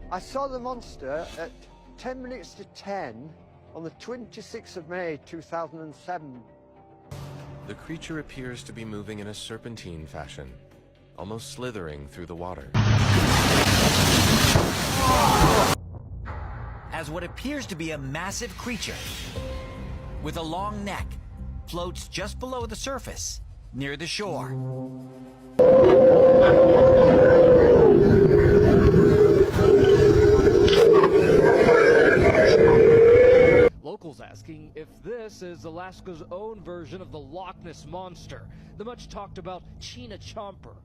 I saw the monster at 10 minutes to 10 on the 26th of May 2007. The creature appears to be moving in a serpentine fashion, almost slithering through the water. As what appears to be a massive creature with a long neck floats just below the surface near the shore. Locals asking if this is Alaska's own version of the Loch Ness Monster, the much talked about China Chomper.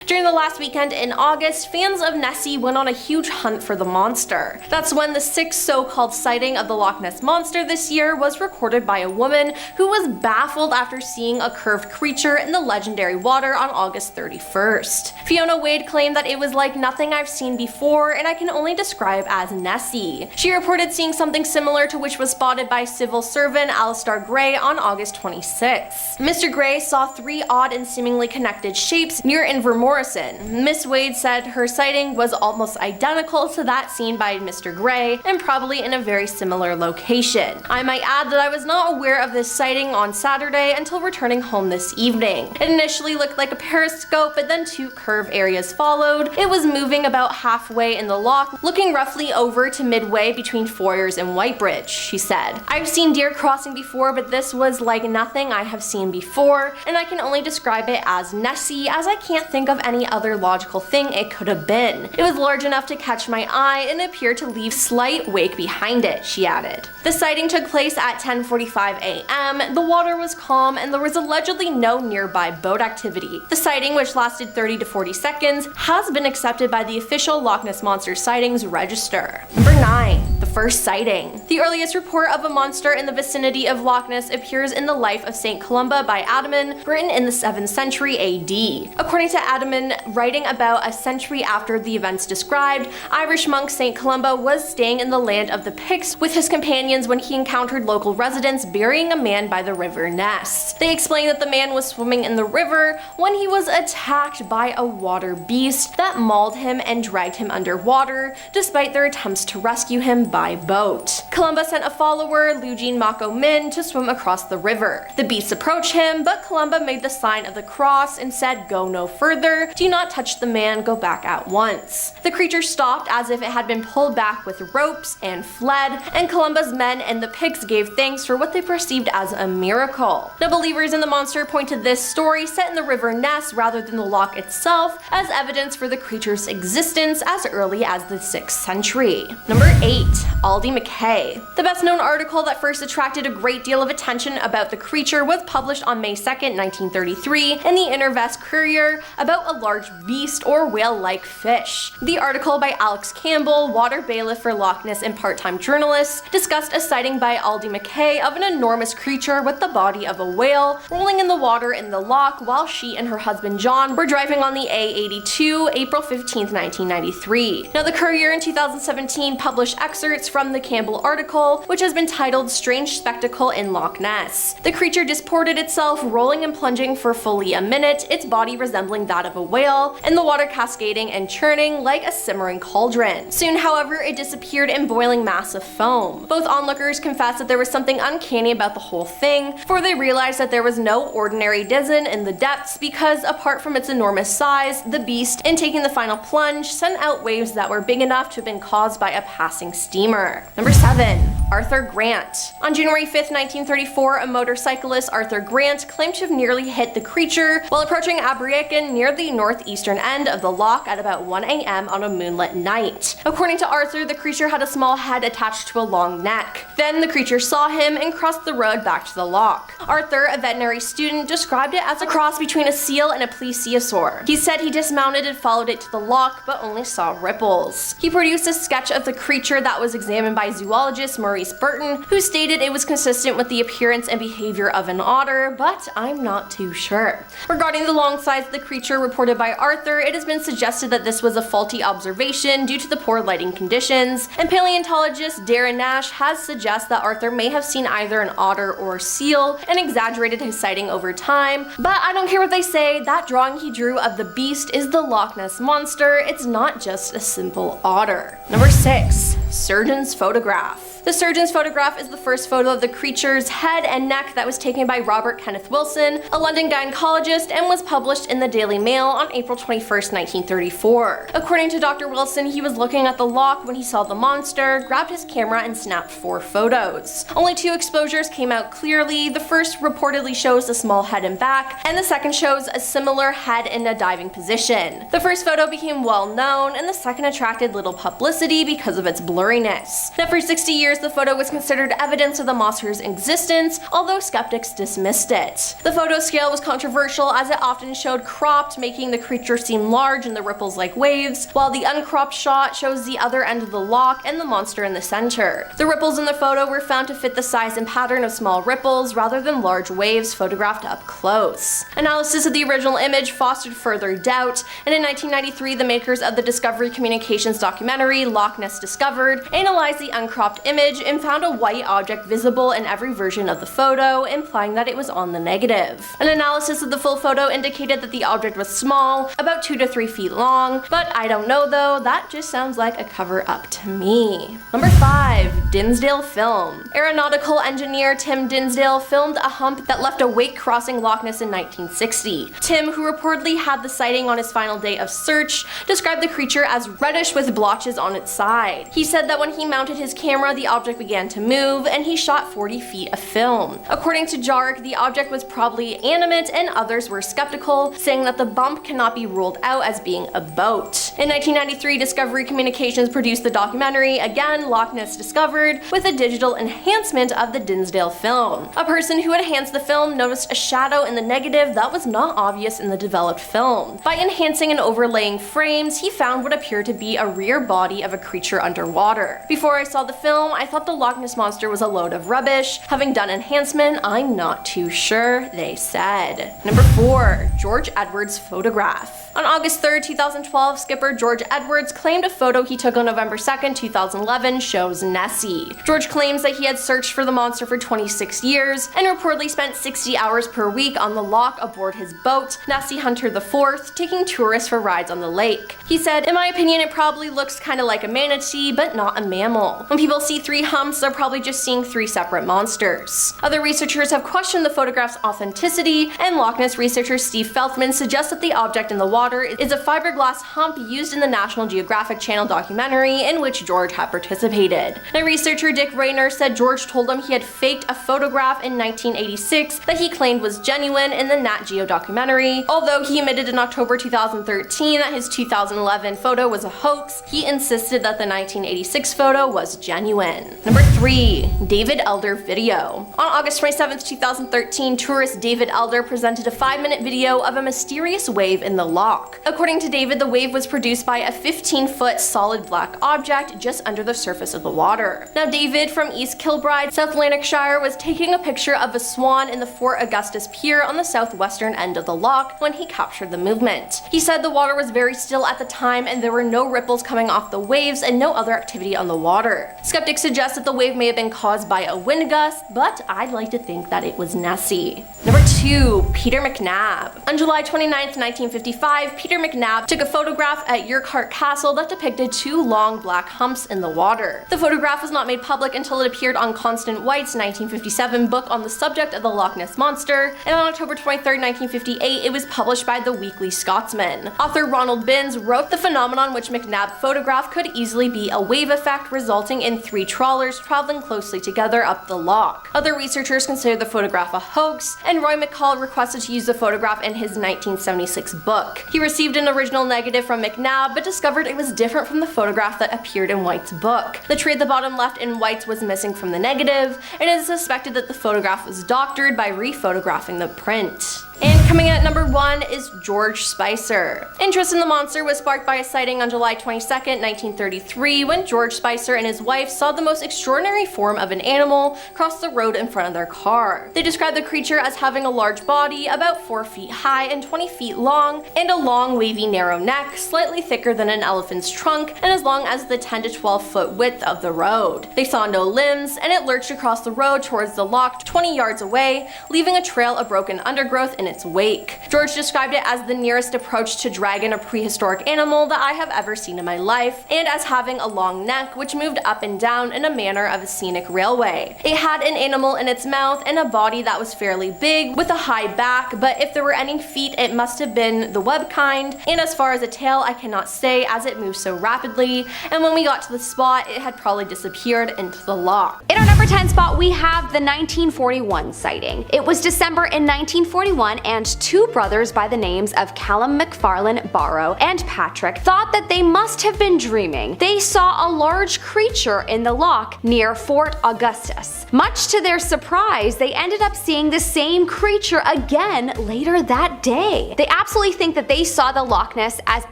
During the last weekend in August, fans of Nessie went on a huge hunt for the monster. That's when the sixth so-called sighting of the Loch Ness Monster this year was recorded by a woman who was baffled after seeing a curved creature in the legendary water on August 31st. Fiona Wade claimed that it was like nothing I've seen before and I can only describe as Nessie. She reported seeing something similar to which was spotted by civil servant Alistair Gray on August 26th. Mr. Gray saw three odd and seemingly connected shapes near Invermore. Miss Wade said her sighting was almost identical to that seen by Mr. Gray and probably in a very similar location. I might add that I was not aware of this sighting on Saturday until returning home this evening. It initially looked like a periscope, but then two curved areas followed. It was moving about halfway in the loch, looking roughly over to midway between Foyers and Whitebridge, she said. I've seen deer crossing before, but this was like nothing I have seen before, and I can only describe it as Nessie, as I can't think of any other logical thing it could have been. It was large enough to catch my eye and appeared to leave slight wake behind it, she added. The sighting took place at 10:45 a.m. The water was calm and there was allegedly no nearby boat activity. The sighting, which lasted 30 to 40 seconds, has been accepted by the official Loch Ness Monster Sightings Register. Number 9. The first sighting. The earliest report of a monster in the vicinity of Loch Ness appears in the Life of St. Columba by Adaman, written in the 7th century AD. According to Adaman, writing about a century after the events described, Irish monk St. Columba was staying in the land of the Picts with his companions when he encountered local residents burying a man by the River Ness. They explained that the man was swimming in the river when he was attacked by a water beast that mauled him and dragged him underwater, despite their attempts to rescue him by boat. Columba sent a follower, Lugin Mako Min, to swim across the river. The beast approached him, but Columba made the sign of the cross and said, "Go no further. Do not touch the man, go back at once." The creature stopped as if it had been pulled back with ropes and fled, and Columba's men and the Picts gave thanks for what they perceived as a miracle. Now, believers in the monster point to this story set in the River Ness rather than the loch itself as evidence for the creature's existence as early as the 6th century. Number 8. Aldi McKay. The best known article that first attracted a great deal of attention about the creature was published on May 2nd, 1933 in the Invervest Courier about a large beast or whale-like fish. The article by Alex Campbell, water bailiff for Loch Ness and part-time journalist, discussed a sighting by Aldi McKay of an enormous creature with the body of a whale rolling in the water in the loch while she and her husband John were driving on the A82 April 15, 1993. Now, the Courier in 2017 published excerpts from the Campbell article, which has been titled "Strange Spectacle in Loch Ness." The creature disported itself, rolling and plunging for fully a minute, its body resembling that of a whale, and the water cascading and churning like a simmering cauldron. Soon, however, it disappeared in boiling mass of foam. Both onlookers confessed that there was something uncanny about the whole thing, for they realized that there was no ordinary Dizen in the depths because, apart from its enormous size, the beast, in taking the final plunge, sent out waves that were big enough to have been caused by a passing steamer. Number 7. Arthur Grant. On January 5th, 1934, a motorcyclist, Arthur Grant, claimed to have nearly hit the creature while approaching Abriacan near the northeastern end of the loch at about 1 a.m. on a moonlit night. According to Arthur, the creature had a small head attached to a long neck. Then the creature saw him and crossed the road back to the loch. Arthur, a veterinary student, described it as a cross between a seal and a plesiosaur. He said he dismounted and followed it to the loch, but only saw ripples. He produced a sketch of the creature that was examined by zoologist Murray Maurice Burton, who stated it was consistent with the appearance and behavior of an otter, but I'm not too sure. Regarding the long size of the creature reported by Arthur, it has been suggested that this was a faulty observation due to the poor lighting conditions, and paleontologist Darren Nash has suggested that Arthur may have seen either an otter or seal and exaggerated his sighting over time, but I don't care what they say, that drawing he drew of the beast is the Loch Ness Monster. It's not just a simple otter. Number 6. Surgeon's photograph. The surgeon's photograph is the first photo of the creature's head and neck that was taken by Robert Kenneth Wilson, a London gynecologist, and was published in the Daily Mail on April 21st, 1934. According to Dr. Wilson, he was looking at the loch when he saw the monster, grabbed his camera, and snapped 4 photos. Only 2 exposures came out clearly. The first reportedly shows a small head and back, and the second shows a similar head in a diving position. The first photo became well known, and the second attracted little publicity because of its blurriness. Now, for 60 years, the photo was considered evidence of the monster's existence, although skeptics dismissed it. The photo scale was controversial as it often showed cropped, making the creature seem large and the ripples like waves, while the uncropped shot shows the other end of the loch and the monster in the center. The ripples in the photo were found to fit the size and pattern of small ripples rather than large waves photographed up close. Analysis of the original image fostered further doubt, and in 1993 the makers of the Discovery Communications documentary Loch Ness Discovered analyzed the uncropped image and found a white object visible in every version of the photo, implying that it was on the negative. An analysis of the full photo indicated that the object was small, about 2 to 3 feet long, but I don't know though, that just sounds like a cover up to me. Number 5. Dinsdale film. Aeronautical engineer Tim Dinsdale filmed a hump that left a wake crossing Loch Ness in 1960. Tim, who reportedly had the sighting on his final day of search, described the creature as reddish with blotches on its side. He said that when he mounted his camera, the object began to move, and he shot 40 feet of film. According to Jarek, the object was probably animate, and others were skeptical, saying that the bump cannot be ruled out as being a boat. In 1993, Discovery Communications produced the documentary, again Loch Ness Discovered, with a digital enhancement of the Dinsdale film. A person who enhanced the film noticed a shadow in the negative that was not obvious in the developed film. By enhancing and overlaying frames, he found what appeared to be a rear body of a creature underwater. Before I saw the film, I thought the Loch Ness Monster was a load of rubbish. Having done enhancement, I'm not too sure, they said. Number 4. George Edwards photograph. On August 3rd, 2012, skipper George Edwards claimed a photo he took on November 2nd, 2011 shows Nessie. George claims that he had searched for the monster for 26 years and reportedly spent 60 hours per week on the loch aboard his boat, Nessie Hunter IV, taking tourists for rides on the lake. He said, "In my opinion, it probably looks kind of like a manatee, but not a mammal. When people see 3 humps, they're probably just seeing 3 separate monsters." Other researchers have questioned the photograph's authenticity, and Loch Ness researcher Steve Feldman suggests that the object in the water is a fiberglass hump used in the National Geographic Channel documentary in which George had participated. Now, researcher Dick Rayner said George told him he had faked a photograph in 1986 that he claimed was genuine in the Nat Geo documentary. Although he admitted in October 2013 that his 2011 photo was a hoax, he insisted that the 1986 photo was genuine. Number 3. David Elder video. On August 27th, 2013, tourist David Elder presented a 5-minute video of a mysterious wave in the loch. According to David, the wave was produced by a 15-foot solid black object just under the surface of the water. Now, David from East Kilbride, South Lanarkshire, was taking a picture of a swan in the Fort Augustus Pier on the southwestern end of the loch when he captured the movement. He said the water was very still at the time and there were no ripples coming off the waves and no other activity on the water. Skeptics suggest that the wave may have been caused by a wind gust, but I'd like to think that it was Nessie. Number 2. Peter McNab. On July 29th, 1955, Peter McNab took a photograph at Urquhart Castle that depicted 2 long black humps in the water. The photograph was not made public until it appeared on Constant White's 1957 book on the subject of the Loch Ness Monster, and on October 23rd, 1958, it was published by the Weekly Scotsman. Author Ronald Binns wrote the phenomenon which McNab photographed could easily be a wave effect resulting in 3 trawlers traveling closely together up the loch. Other researchers considered the photograph a hoax, and Roy McCall requested to use the photograph in his 1976 book. He received an original negative from McNab, but discovered it was different from the photograph that appeared in White's book. The tree at the bottom left in White's was missing from the negative, and it is suspected that the photograph was doctored by rephotographing the print. And coming in at number 1 is George Spicer. Interest in the monster was sparked by a sighting on July 22nd, 1933, when George Spicer and his wife saw the most extraordinary form of an animal cross the road in front of their car. They described the creature as having a large body, about 4 feet high and 20 feet long, and a long, wavy, narrow neck, slightly thicker than an elephant's trunk, and as long as the 10 to 12 foot width of the road. They saw no limbs, and it lurched across the road towards the lock 20 yards away, leaving a trail of broken undergrowth in its wake. George described it as the nearest approach to dragon, a prehistoric animal that I have ever seen in my life, and as having a long neck which moved up and down in a manner of a scenic railway. It had an animal in its mouth and a body that was fairly big with a high back, but if there were any feet it must have been the web kind, and as far as a tail I cannot say as it moved so rapidly, and when we got to the spot it had probably disappeared into the lock. In our number 10 spot we have the 1941 sighting. It was December in 1941 and two brothers by the names of Callum McFarlane Barrow and Patrick thought that they must have been dreaming. They saw a large creature in the loch near Fort Augustus. Much to their surprise, they ended up seeing the same creature again later that day. They absolutely think that they saw the Loch Ness as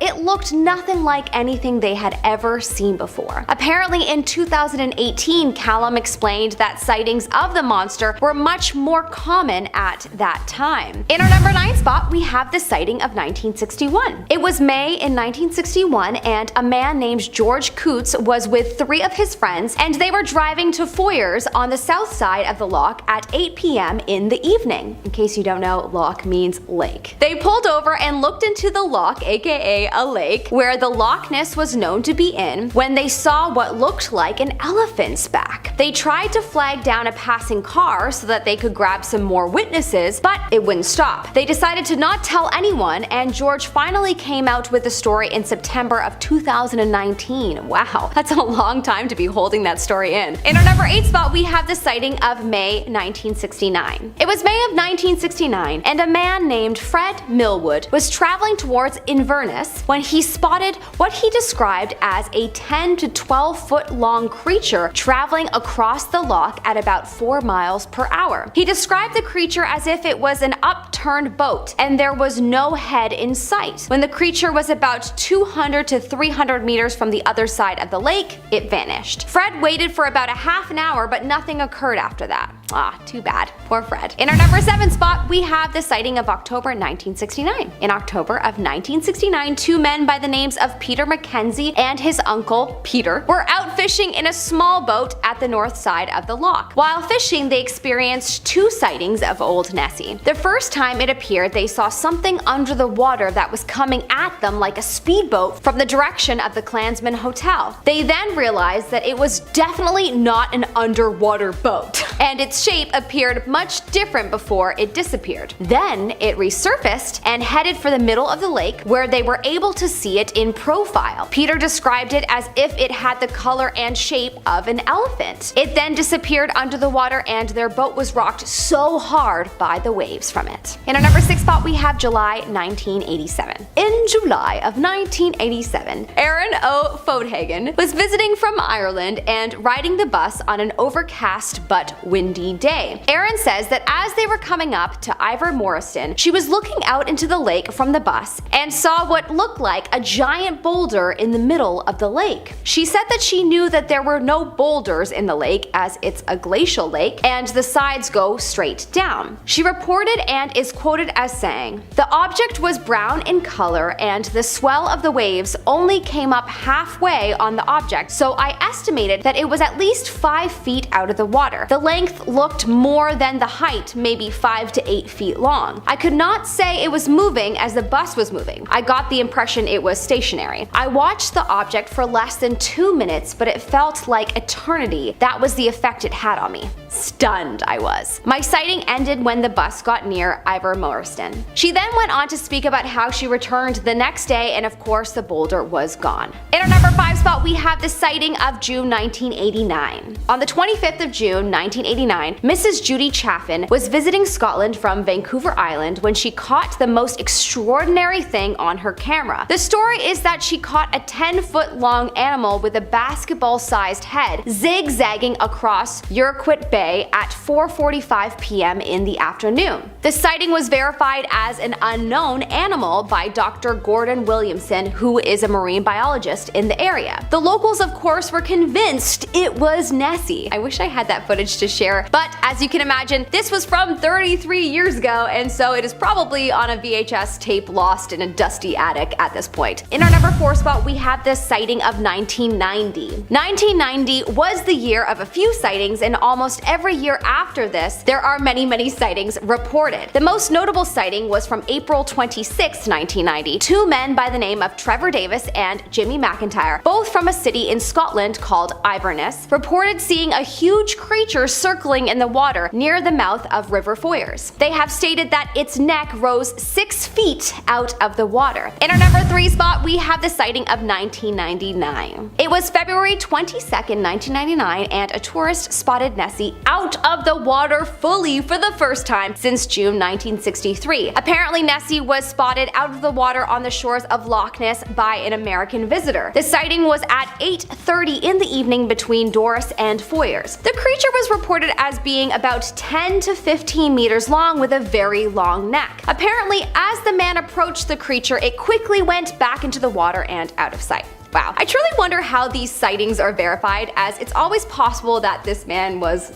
it looked nothing like anything they had ever seen before. Apparently in 2018, Callum explained that sightings of the monster were much more common at that time. In our number 9 spot, we have the sighting of 1961. It was May in 1961 and a man named George Coots was with 3 of his friends and they were driving to Foyers on the south side of the loch at 8 p.m. in the evening. In case you don't know, loch means lake. They pulled over and looked into the loch, aka a lake, where the Loch Ness was known to be in when they saw what looked like an elephant's back. They tried to flag down a passing car so that they could grab some more witnesses, but it wouldn't stop. They decided to not tell anyone, and George finally came out with the story in September of 2019. Wow, that's a long time to be holding that story in. In our number 8 spot, we have the sighting of May 1969. It was May of 1969, and a man named Fred Millwood was traveling towards Inverness when he spotted what he described as a 10 to 12 foot long creature traveling across the loch at about 4 miles per hour. He described the creature as if it was an upturned boat and there was no head in sight. When the creature was about 200 to 300 meters from the other side of the lake, it vanished. Fred waited for about a half an hour, but nothing occurred after that. Ah, too bad. Poor Fred. In our number 7 spot, we have the sighting of October 1969. In October of 1969, 2 men by the names of Peter Mackenzie and his uncle, Peter, were out fishing in a small boat at the north side of the loch. While fishing, they experienced 2 sightings of Old Nessie. The first time it appeared, they saw something under the water that was coming at them like a speedboat from the direction of the Clansman Hotel. They then realized that it was definitely not an underwater boat, and its shape appeared much different before it disappeared. Then it resurfaced and headed for the middle of the lake where they were able to see it in profile. Peter described it as if it had the color and shape of an elephant. It then disappeared under the water and their boat was rocked so hard by the waves from it. In our number 6 spot, we have July 1987. In July of 1987, Aaron O. Fodhagen was visiting from Ireland and riding the bus on an overcast but windy day. Aaron says that as they were coming up to Ivor Morriston, she was looking out into the lake from the bus and saw what looked like a giant boulder in the middle of the lake. She said that she knew that there were no boulders in the lake as it's a glacial lake and the sides go straight down. She reported and is quoted as saying, "The object was brown in color and the swell of the waves only came up halfway on the object, so I estimated that it was at least 5 feet out of the water. The length looked more than the height, maybe 5 to 8 feet long. I could not say it was moving as the bus was moving. I got the impression it was stationary. I watched the object for less than 2 minutes, but it felt like eternity. That was the effect it had on me. Stunned I was. My sighting ended when the bus got near Ivor Morriston." She then went on to speak about how she returned the next day and of course the boulder was gone. In our number 5 spot, we have the sighting of June 1989. On the 25th of June 1989, Mrs. Judy Chaffin was visiting Scotland from Vancouver Island when she caught the most extraordinary thing on her camera. The story is that she caught a 10-foot long animal with a basketball-sized head zigzagging across Urquhart Bay at 4:45 p.m. in the afternoon. The sighting sighting was verified as an unknown animal by Dr. Gordon Williamson, who is a marine biologist in the area. The locals, of course, were convinced it was Nessie. I wish I had that footage to share, but as you can imagine, this was from 33 years ago, and so it is probably on a VHS tape lost in a dusty attic at this point. In our number 4 spot, we have the sighting of 1990. 1990 was the year of a few sightings, and almost every year after this, there are many sightings reported. The most notable sighting was from April 26, 1990. Two men by the name of Trevor Davis and Jimmy McIntyre, both from a city in Scotland called Inverness, reported seeing a huge creature circling in the water near the mouth of River Foyers. They have stated that its neck rose 6 feet out of the water. In our number 3 spot, we have the sighting of 1999. It was February 22nd, 1999, and a tourist spotted Nessie out of the water fully for the first time since June 1963. Apparently, Nessie was spotted out of the water on the shores of Loch Ness by an American visitor. The sighting was at 8:30 in the evening between Doris and Foyers. The creature was reported as being about 10 to 15 meters long with a very long neck. Apparently, as the man approached the creature, it quickly went back into the water and out of sight. Wow. I truly wonder how these sightings are verified, as it's always possible that this man was,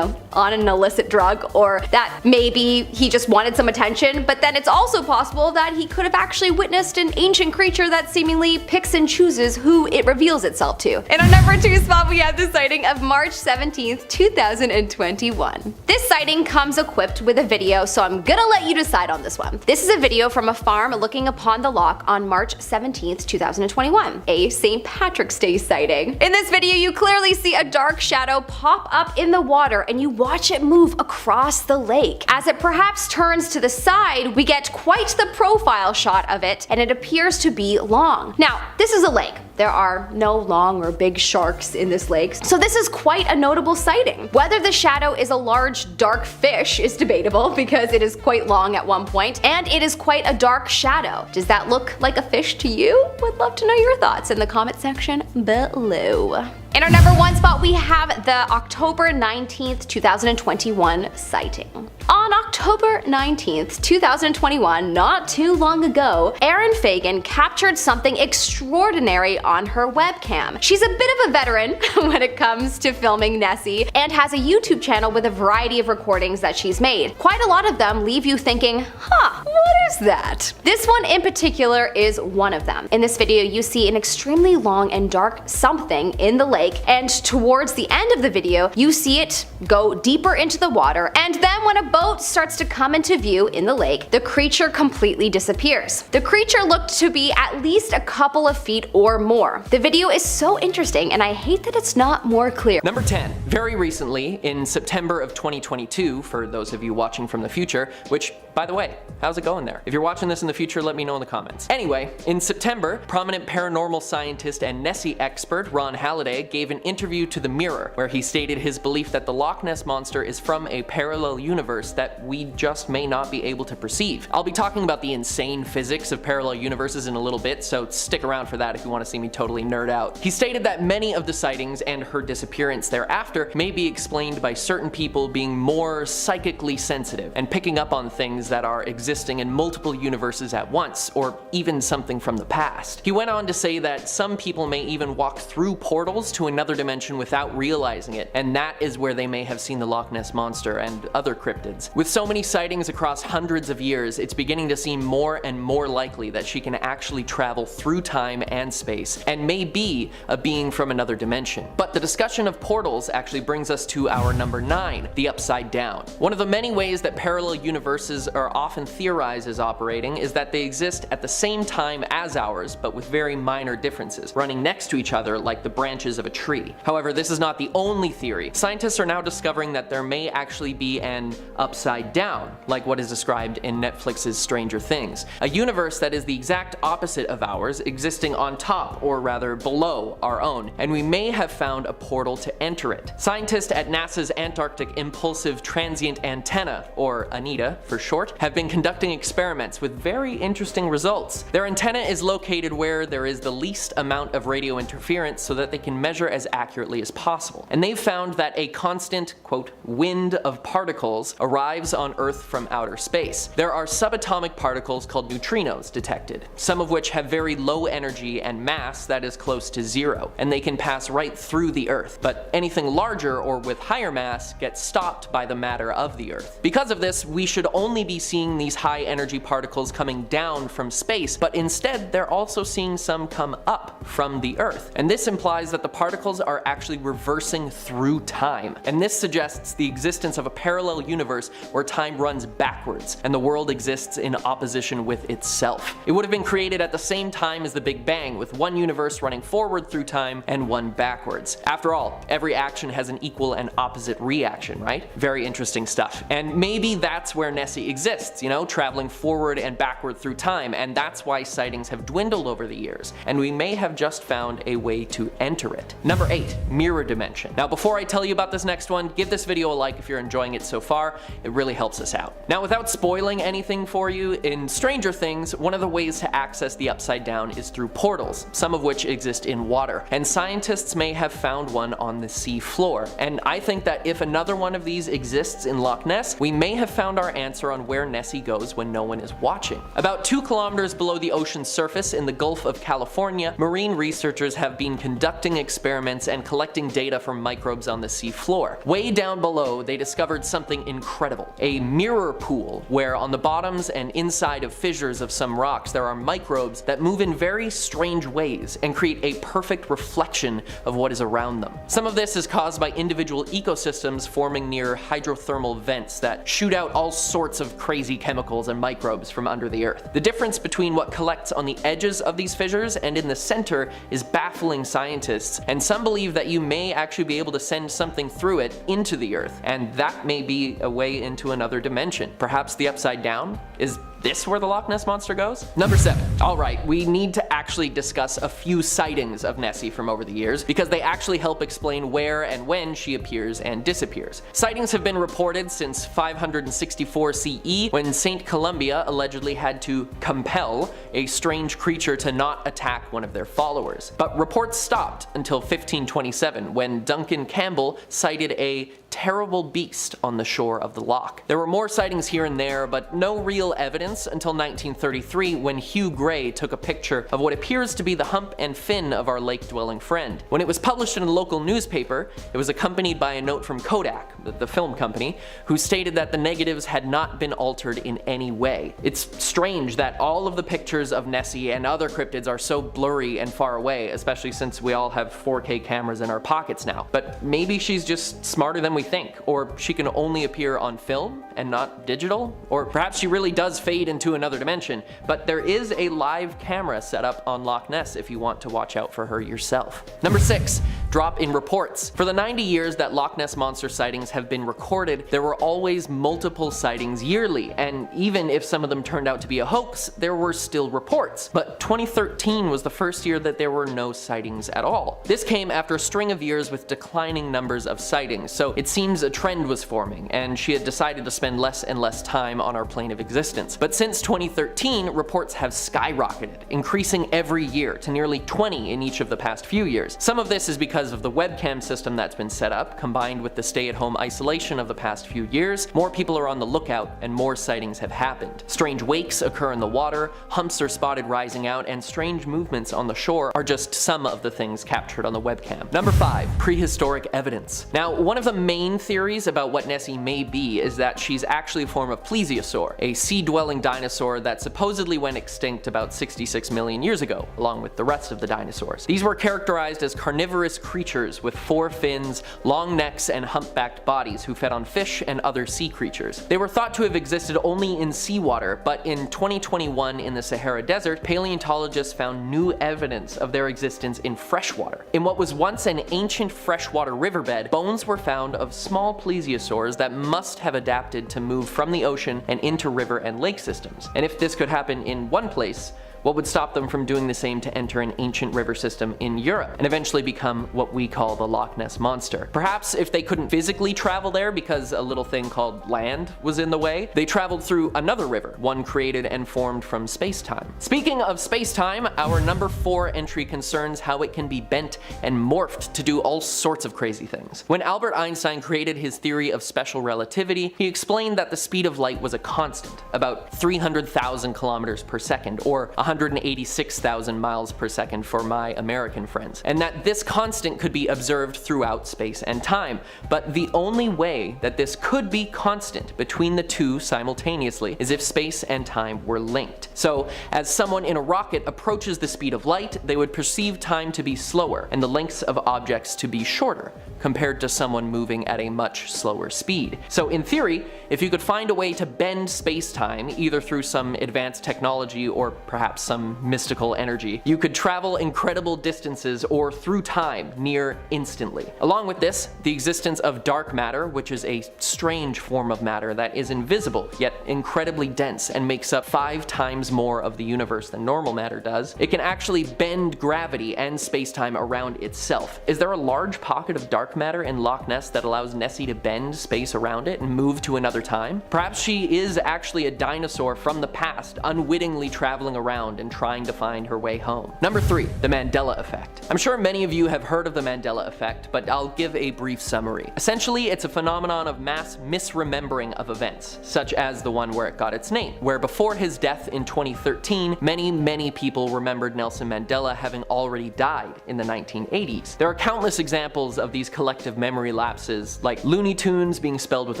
on an illicit drug, or that maybe he just wanted some attention, but then it's also possible that he could have actually witnessed an ancient creature that seemingly picks and chooses who it reveals itself to. In our number 2 spot, we have the sighting of March 17th, 2021. This sighting comes equipped with a video, so I'm gonna let you decide on this one. This is a video from a farm looking upon the loch on March 17th, 2021. A St. Patrick's Day sighting. In this video, you clearly see a dark shadow pop up in the water, and you watch it move across the lake. As it perhaps turns to the side, we get quite the profile shot of it, and it appears to be long. Now, this is a lake. There are no long or big sharks in this lake, so this is quite a notable sighting. Whether the shadow is a large dark fish is debatable, because it is quite long at one point, and it is quite a dark shadow. Does that look like a fish to you? Would love to know your thoughts in the comment section below. In our number 1 spot, we have the October 19th, 2021 sighting. On October 19th, 2021, not too long ago, Erin Fagan captured something extraordinary on her webcam. She's a bit of a veteran when it comes to filming Nessie, and has a YouTube channel with a variety of recordings that she's made. Quite a lot of them leave you thinking, what is that? This one in particular is one of them. In this video, you see an extremely long and dark something in the lake, and towards the end of the video, you see it go deeper into the water, and then when a boat starts to come into view in the lake, the creature completely disappears. The creature looked to be at least a couple of feet or more. The video is so interesting, and I hate that it's not more clear. Number 10. Very recently, in September of 2022, for those of you watching from the future, which, by the way, how's it going there? If you're watching this in the future, let me know in the comments. Anyway, in September, prominent paranormal scientist and Nessie expert Ron Halliday gave an interview to The Mirror, where he stated his belief that the Loch Ness Monster is from a parallel universe that we just may not be able to perceive. I'll be talking about the insane physics of parallel universes in a little bit, so stick around for that if you want to see me totally nerd out. He stated that many of the sightings and her disappearance thereafter may be explained by certain people being more psychically sensitive and picking up on things that are existing in multiple universes at once, or even something from the past. He went on to say that some people may even walk through portals to another dimension without realizing it, and that is where they may have seen the Loch Ness Monster and other cryptids. With so many sightings across hundreds of years, it's beginning to seem more and more likely that she can actually travel through time and space, and may be a being from another dimension. But the discussion of portals actually brings us to our number 9, the Upside Down. One of the many ways that parallel universes are often theorized as operating is that they exist at the same time as ours, but with very minor differences, running next to each other like the branches of a tree. However, this is not the only theory. Scientists are now discovering that there may actually be an upside down, like what is described in Netflix's Stranger Things. A universe that is the exact opposite of ours, existing on top or rather below our own, and we may have found a portal to enter it. Scientists at NASA's Antarctic Impulsive Transient Antenna, or ANITA for short, have been conducting experiments with very interesting results. Their antenna is located where there is the least amount of radio interference so that they can measure as accurately as possible. And they've found that a constant, quote, wind of particles arrives on Earth from outer space. There are subatomic particles called neutrinos detected, some of which have very low energy and mass that is close to zero, and they can pass right through the Earth. But anything larger or with higher mass gets stopped by the matter of the Earth. Because of this, we should only be seeing these high energy particles coming down from space, but instead they're also seeing some come up from the Earth. And this implies that the particles are actually reversing through time. And this suggests the existence of a parallel universe where time runs backwards and the world exists in opposition with itself. It would have been created at the same time as the Big Bang, with one universe running forward through time and one backwards. After all, every action has an equal and opposite reaction, right? Very interesting stuff. And maybe that's where Nessie exists, you know, traveling forward and backward through time, and that's why sightings have dwindled over the years, and we may have just found a way to enter it. Number 8, mirror dimension. Now before I tell you about this next one, give this video a like if you're enjoying it so far. It really helps us out. Now without spoiling anything for you, in Stranger Things, one of the ways to access the Upside Down is through portals, some of which exist in water, and scientists may have found one on the sea floor. And I think that if another one of these exists in Loch Ness, we may have found our answer on where Nessie goes when no one is watching. About 2 kilometers below the ocean's surface in the Gulf of California, marine researchers have been conducting experiments and collecting data from microbes on the sea floor. Way down below, they discovered something incredible, a mirror pool, where on the bottoms and inside of fissures of some rocks there are microbes that move in very strange ways and create a perfect reflection of what is around them. Some of this is caused by individual ecosystems forming near hydrothermal vents that shoot out all sorts of crazy chemicals and microbes from under the earth. The difference between what collects on the edges of these fissures and in the center is baffling scientists, and some believe that you may actually be able to send something through it into the earth, and that may be a way into another dimension. Perhaps the Upside Down? Is this where the Loch Ness Monster goes? Number 7. Alright, we need to actually discuss a few sightings of Nessie from over the years, because they actually help explain where and when she appears and disappears. Sightings have been reported since 564 CE, when St. Columba allegedly had to compel a strange creature to not attack one of their followers. But reports stopped until 1527, when Duncan Campbell sighted a terrible beast on the shore of the loch. There were more sightings here and there, but no real evidence until 1933, when Hugh Gray took a picture of what appears to be the hump and fin of our lake-dwelling friend. When it was published in a local newspaper, it was accompanied by a note from Kodak, the film company, who stated that the negatives had not been altered in any way. It's strange that all of the pictures of Nessie and other cryptids are so blurry and far away, especially since we all have 4K cameras in our pockets now. But maybe she's just smarter than we think, or she can only appear on film and not digital, or perhaps she really does fade into another dimension. But there is a live camera set up on Loch Ness if you want to watch out for her yourself. Number 6, drop in reports. For the 90 years that Loch Ness Monster sightings have been recorded, there were always multiple sightings yearly, and even if some of them turned out to be a hoax, there were still reports. But 2013 was the first year that there were no sightings at all. This came after a string of years with declining numbers of sightings, so it seems a trend was forming, and she had decided to spend less and less time on our plane of existence. But since 2013, reports have skyrocketed, increasing every year to nearly 20 in each of the past few years. Some of this is because of the webcam system that's been set up, combined with the stay-at-home isolation of the past few years. More people are on the lookout, and more sightings have happened. Strange wakes occur in the water, humps are spotted rising out, and strange movements on the shore are just some of the things captured on the webcam. Number 5, prehistoric evidence. Now, one of the main theories about what Nessie may be is that she's actually a form of plesiosaur, a sea-dwelling dinosaur that supposedly went extinct about 66 million years ago, along with the rest of the dinosaurs. These were characterized as carnivorous creatures with 4 fins, long necks, and humpbacked bodies who fed on fish and other sea creatures. They were thought to have existed only in seawater, but in 2021 in the Sahara Desert, paleontologists found new evidence of their existence in freshwater. In what was once an ancient freshwater riverbed, bones were found of small plesiosaurs that must have adapted to move from the ocean and into river and lake systems. And if this could happen in one place, What would stop them from doing the same to enter an ancient river system in Europe and eventually become what we call the Loch Ness Monster? Perhaps if they couldn't physically travel there because a little thing called land was in the way, they traveled through another river, one created and formed from space-time. Speaking of space-time, our number 4 entry concerns how it can be bent and morphed to do all sorts of crazy things. When Albert Einstein created his theory of special relativity, he explained that the speed of light was a constant, about 300,000 kilometers per second, or 186,000 miles per second for my American friends, and that this constant could be observed throughout space and time. But the only way that this could be constant between the two simultaneously is if space and time were linked. So, as someone in a rocket approaches the speed of light, they would perceive time to be slower and the lengths of objects to be shorter, compared to someone moving at a much slower speed. So in theory, if you could find a way to bend space-time, either through some advanced technology or perhaps some mystical energy, you could travel incredible distances or through time near instantly. Along with this, the existence of dark matter, which is a strange form of matter that is invisible, yet incredibly dense and makes up 5 times more of the universe than normal matter does. It can actually bend gravity and space-time around itself. Is there a large pocket of dark matter in Loch Ness that allows Nessie to bend space around it and move to another time? Perhaps she is actually a dinosaur from the past, unwittingly traveling around and trying to find her way home. Number 3, the Mandela effect. I'm sure many of you have heard of the Mandela effect, but I'll give a brief summary. Essentially, it's a phenomenon of mass misremembering of events, such as the one where it got its name, where before his death in 2013, many people remembered Nelson Mandela having already died in the 1980s. There are countless examples of these collective memory lapses, like Looney Tunes being spelled with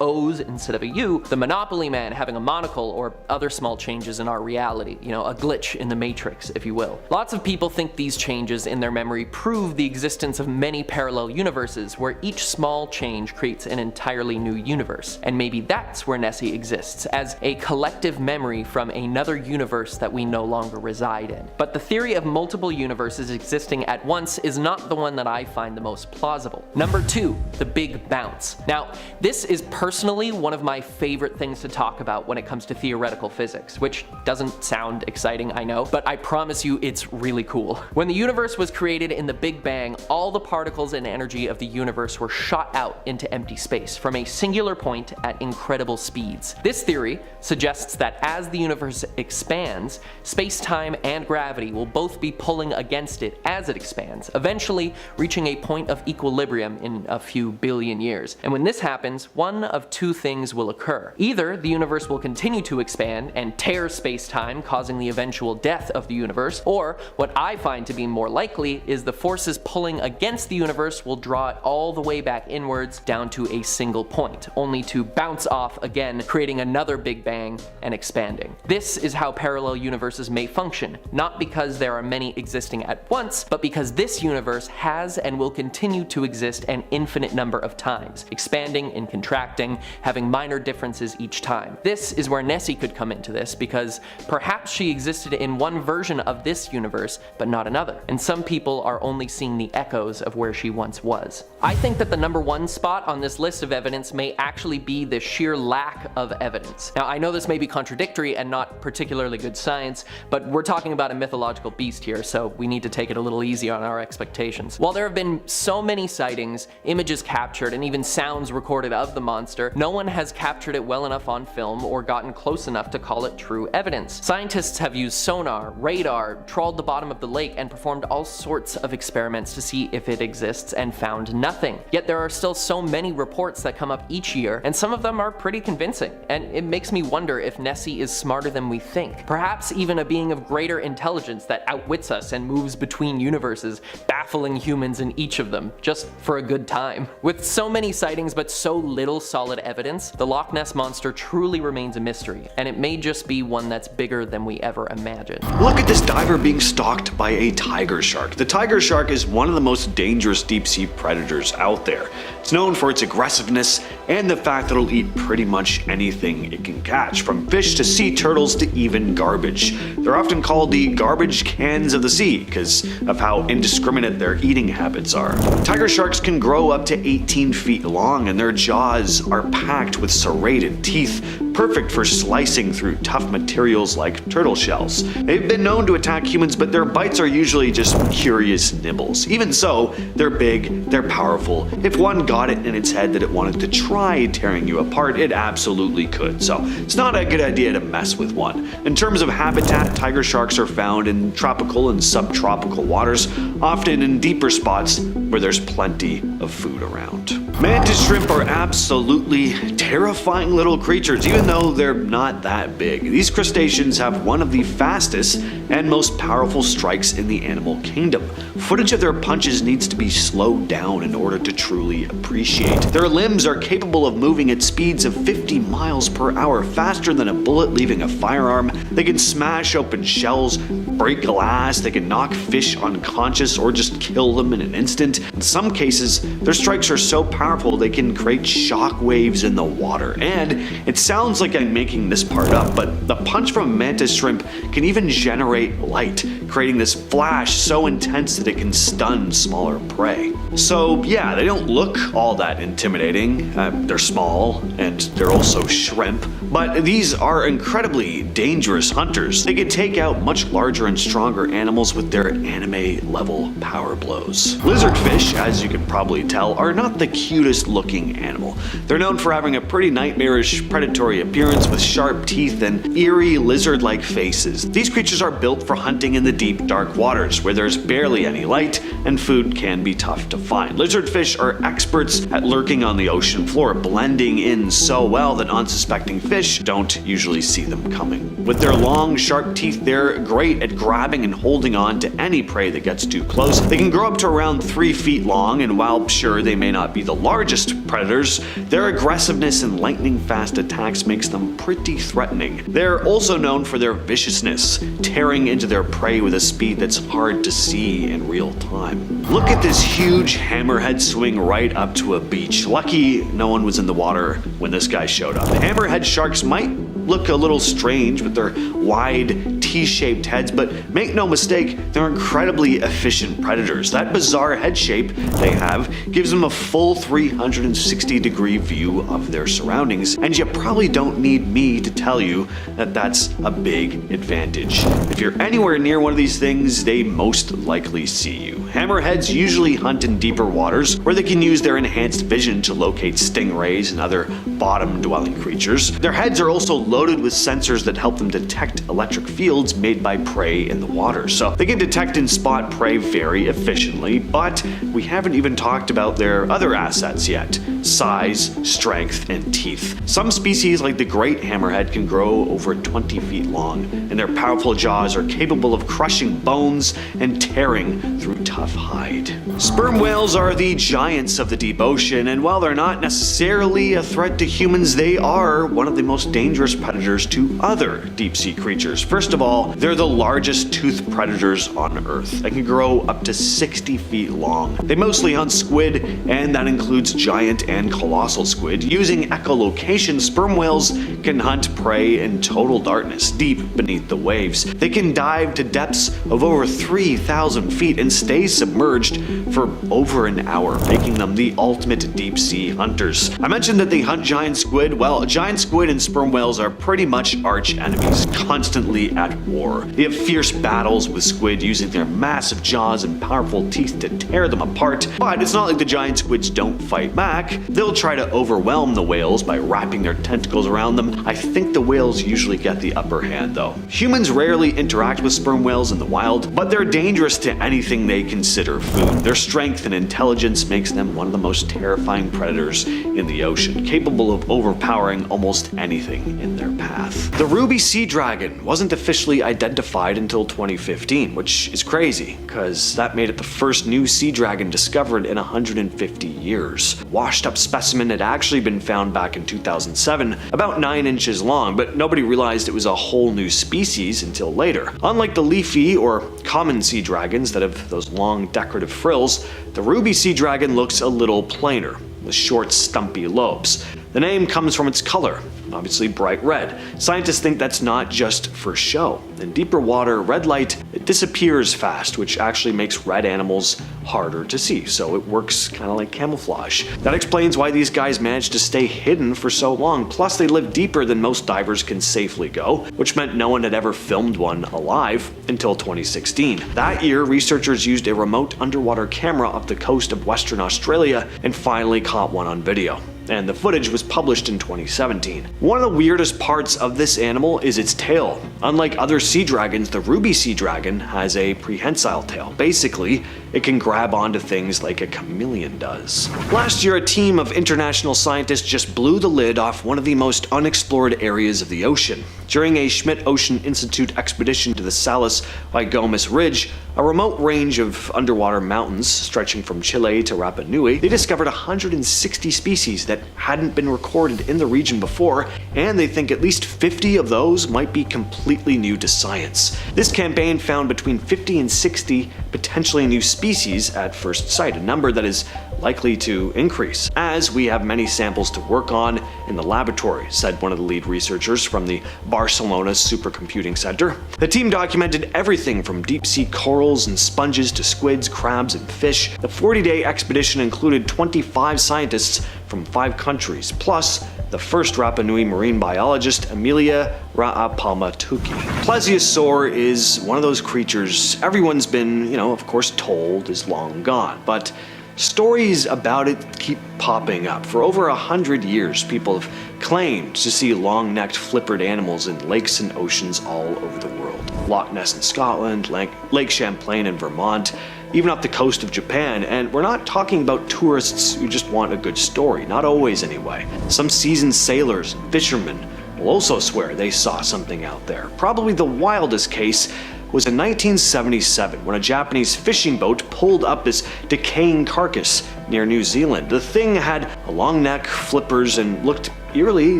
O's instead of a U, the Monopoly Man having a monocle, or other small changes in our reality, a glitch in the Matrix, if you will. Lots of people think these changes in their memory prove the existence of many parallel universes where each small change creates an entirely new universe, and maybe that's where Nessie exists, as a collective memory from another universe that we no longer reside in. But the theory of multiple universes existing at once is not the one that I find the most plausible. Number 2, the Big Bounce. Now, this is personally one of my favorite things to talk about when it comes to theoretical physics, which doesn't sound exciting, I know, but I promise you it's really cool. When the universe was created in the Big Bang, all the particles and energy of the universe were shot out into empty space from a singular point at incredible speeds. This theory suggests that as the universe expands, space-time and gravity will both be pulling against it as it expands, eventually reaching a point of equilibrium in a few billion years. And when this happens, one of 2 things will occur. Either the universe will continue to expand and tear space-time, causing the eventual death of the universe, or what I find to be more likely is the forces pulling against the universe will draw it all the way back inwards down to a single point, only to bounce off again, creating another Big Bang and expanding. This is how parallel universes may function, not because there are many existing at once, but because this universe has and will continue to exist an infinite number of times, expanding and contracting, having minor differences each time. This is where Nessie could come into this, because perhaps she existed in one version of this universe, but not another, and some people are only seeing the echoes of where she once was. I think that the number 1 spot on this list of evidence may actually be the sheer lack of evidence. Now, I know this may be contradictory and not particularly good science, but we're talking about a mythological beast here, so we need to take it a little easy on our expectations. While there have been so many sightings, images captured, and even sounds recorded of the monster, no one has captured it well enough on film or gotten close enough to call it true evidence. Scientists have used sonar, radar, trawled the bottom of the lake, and performed all sorts of experiments to see if it exists and found nothing. Yet there are still so many reports that come up each year, and some of them are pretty convincing, and it makes me wonder if Nessie is smarter than we think. Perhaps even a being of greater intelligence that outwits us and moves between universes, baffling humans in each of them, just for a good time. With so many sightings but so little solid evidence, the Loch Ness Monster truly remains a mystery, and it may just be one that's bigger than we ever imagined. Look at this diver being stalked by a tiger shark. The tiger shark is one of the most dangerous deep-sea predators out there. It's known for its aggressiveness and the fact that it'll eat pretty much anything it can catch, from fish to sea turtles to even garbage. They're often called the garbage cans of the sea because of how indiscriminate their eating habits are. Tiger sharks can grow up to 18 feet long, and their jaws are packed with serrated teeth, perfect for slicing through tough materials like turtle shells. They've been known to attack humans, but their bites are usually just curious nibbles. Even so, they're big, they're powerful. If one got it in its head that it wanted to try tearing you apart, it absolutely could. So it's not a good idea to mess with one. In terms of habitat, tiger sharks are found in tropical and subtropical waters, often in deeper spots where there's plenty of food around. Mantis shrimp are absolutely terrifying little creatures, even though they're not that big. These crustaceans have one of the fastest and most powerful strikes in the animal kingdom. Footage of their punches needs to be slowed down in order to truly appreciate. Their limbs are capable of moving at speeds of 50 miles per hour, faster than a bullet leaving a firearm. They can smash open shells, break glass, they can knock fish unconscious or just kill them in an instant. In some cases, their strikes are so powerful they can create shock waves in the water. And it sounds like I'm making this part up, but the punch from a mantis shrimp can even generate light, creating this flash so intense that it can stun smaller prey. So yeah, they don't look all that intimidating. They're small, and they're also shrimp, but these are incredibly dangerous hunters. They can take out much larger and stronger animals with their anime-level power blows. Lizardfish, as you can probably tell, are not the cutest looking animal. They're known for having a pretty nightmarish predatory appearance with sharp teeth and eerie lizard-like faces. These creatures are built for hunting in the deep, dark waters where there's barely any light and food can be tough to find. Lizardfish are experts at lurking on the ocean floor, blending in so well that unsuspecting fish don't usually see them coming. With their long, sharp teeth, they're great at grabbing and holding on to any prey that gets too close. They can grow up to around 3 feet long, and while sure they may not be the largest predators, their aggressiveness and lightning-fast attacks makes them pretty threatening. They're also known for their viciousness, tearing into their prey with a speed that's hard to see in real time. Look at this huge hammerhead swing right up to a beach. Lucky no one was in the water when this guy showed up. Hammerhead sharks might look a little strange with their wide T-shaped heads, but make no mistake, they're incredibly efficient predators. That bizarre head shape they have gives them a full 360-degree view of their surroundings, and you probably don't need me to tell you that that's a big advantage. If you're anywhere near one of these things, they most likely see you. Hammerheads usually hunt in deeper waters, where they can use their enhanced vision to locate stingrays and other bottom-dwelling creatures. Their heads are also loaded with sensors that help them detect electric fields made by prey in the water, so they can detect and spot prey very efficiently. But we haven't even talked about their other assets yet: size, strength, and teeth. Some species like the great hammerhead can grow over 20 feet long, and their powerful jaws are capable of crushing bones and tearing through tough hide. Sperm whales are the giants of the deep ocean, and while they're not necessarily a threat to humans, they are one of the most dangerous predators to other deep-sea creatures. First of all, they're the largest toothed predators on Earth. They can grow up to 60 feet long. They mostly hunt squid, and that includes giant and colossal squid. Using echolocation, sperm whales can hunt prey in total darkness, deep beneath the waves. They can dive to depths of over 3,000 feet and stay submerged for over an hour, making them the ultimate deep-sea hunters. I mentioned that they hunt giant squid. Well, giant squid and sperm whales are pretty much arch enemies, constantly at war. They have fierce battles with squid, using their massive jaws and powerful teeth to tear them apart. But it's not like the giant squids don't fight back. They'll try to overwhelm the whales by wrapping their tentacles around them. I think the whales usually get the upper hand though. Humans rarely interact with sperm whales in the wild, but they're dangerous to anything they consider food. Their strength and intelligence makes them one of the most terrifying predators in the ocean, capable of overpowering almost anything in their path. The ruby sea dragon wasn't officially identified until 2015, which is crazy, because that made it the first new sea dragon discovered in 150 years. Washed up specimen had actually been found back in 2007, about 9 inches long, but nobody realized it was a whole new species until later. Unlike the leafy or common sea dragons that have those long decorative frills, the ruby sea dragon looks a little plainer, with short, stumpy lobes. The name comes from its color, obviously bright red. Scientists think that's not just for show. In deeper water, red light, it disappears fast, which actually makes red animals harder to see, so it works kind of like camouflage. That explains why these guys managed to stay hidden for so long. Plus, they live deeper than most divers can safely go, which meant no one had ever filmed one alive until 2016. That year, researchers used a remote underwater camera up the coast of Western Australia and finally caught one on video. And the footage was published in 2017. One of the weirdest parts of this animal is its tail. Unlike other sea dragons, the ruby sea dragon has a prehensile tail. Basically, it can grab onto things like a chameleon does. Last year, a team of international scientists just blew the lid off one of the most unexplored areas of the ocean. During a Schmidt Ocean Institute expedition to the Salas Wygomas Ridge, a remote range of underwater mountains stretching from Chile to Rapa Nui, they discovered 160 species that hadn't been recorded in the region before, and they think at least 50 of those might be completely new to science. This campaign found between 50 and 60 potentially new species at first sight, a number that is likely to increase, as we have many samples to work on in the laboratory, said one of the lead researchers from the Barcelona Supercomputing Center. The team documented everything from deep-sea corals and sponges to squids, crabs, and fish. The 40-day expedition included 25 scientists from 5 countries, plus the first Rapa Nui marine biologist, Emilia Ra'apalmatuki. Plesiosaur is one of those creatures everyone's been, of course told is long gone, but stories about it keep popping up. For over 100 years, people have claimed to see long-necked flippered animals in lakes and oceans all over the world. Loch Ness in Scotland, Lake Champlain in Vermont, even up the coast of Japan, and we're not talking about tourists who just want a good story, not always anyway. Some seasoned sailors and fishermen will also swear they saw something out there. Probably the wildest case was in 1977 when a Japanese fishing boat pulled up this decaying carcass near New Zealand. The thing had a long neck, flippers, and looked eerily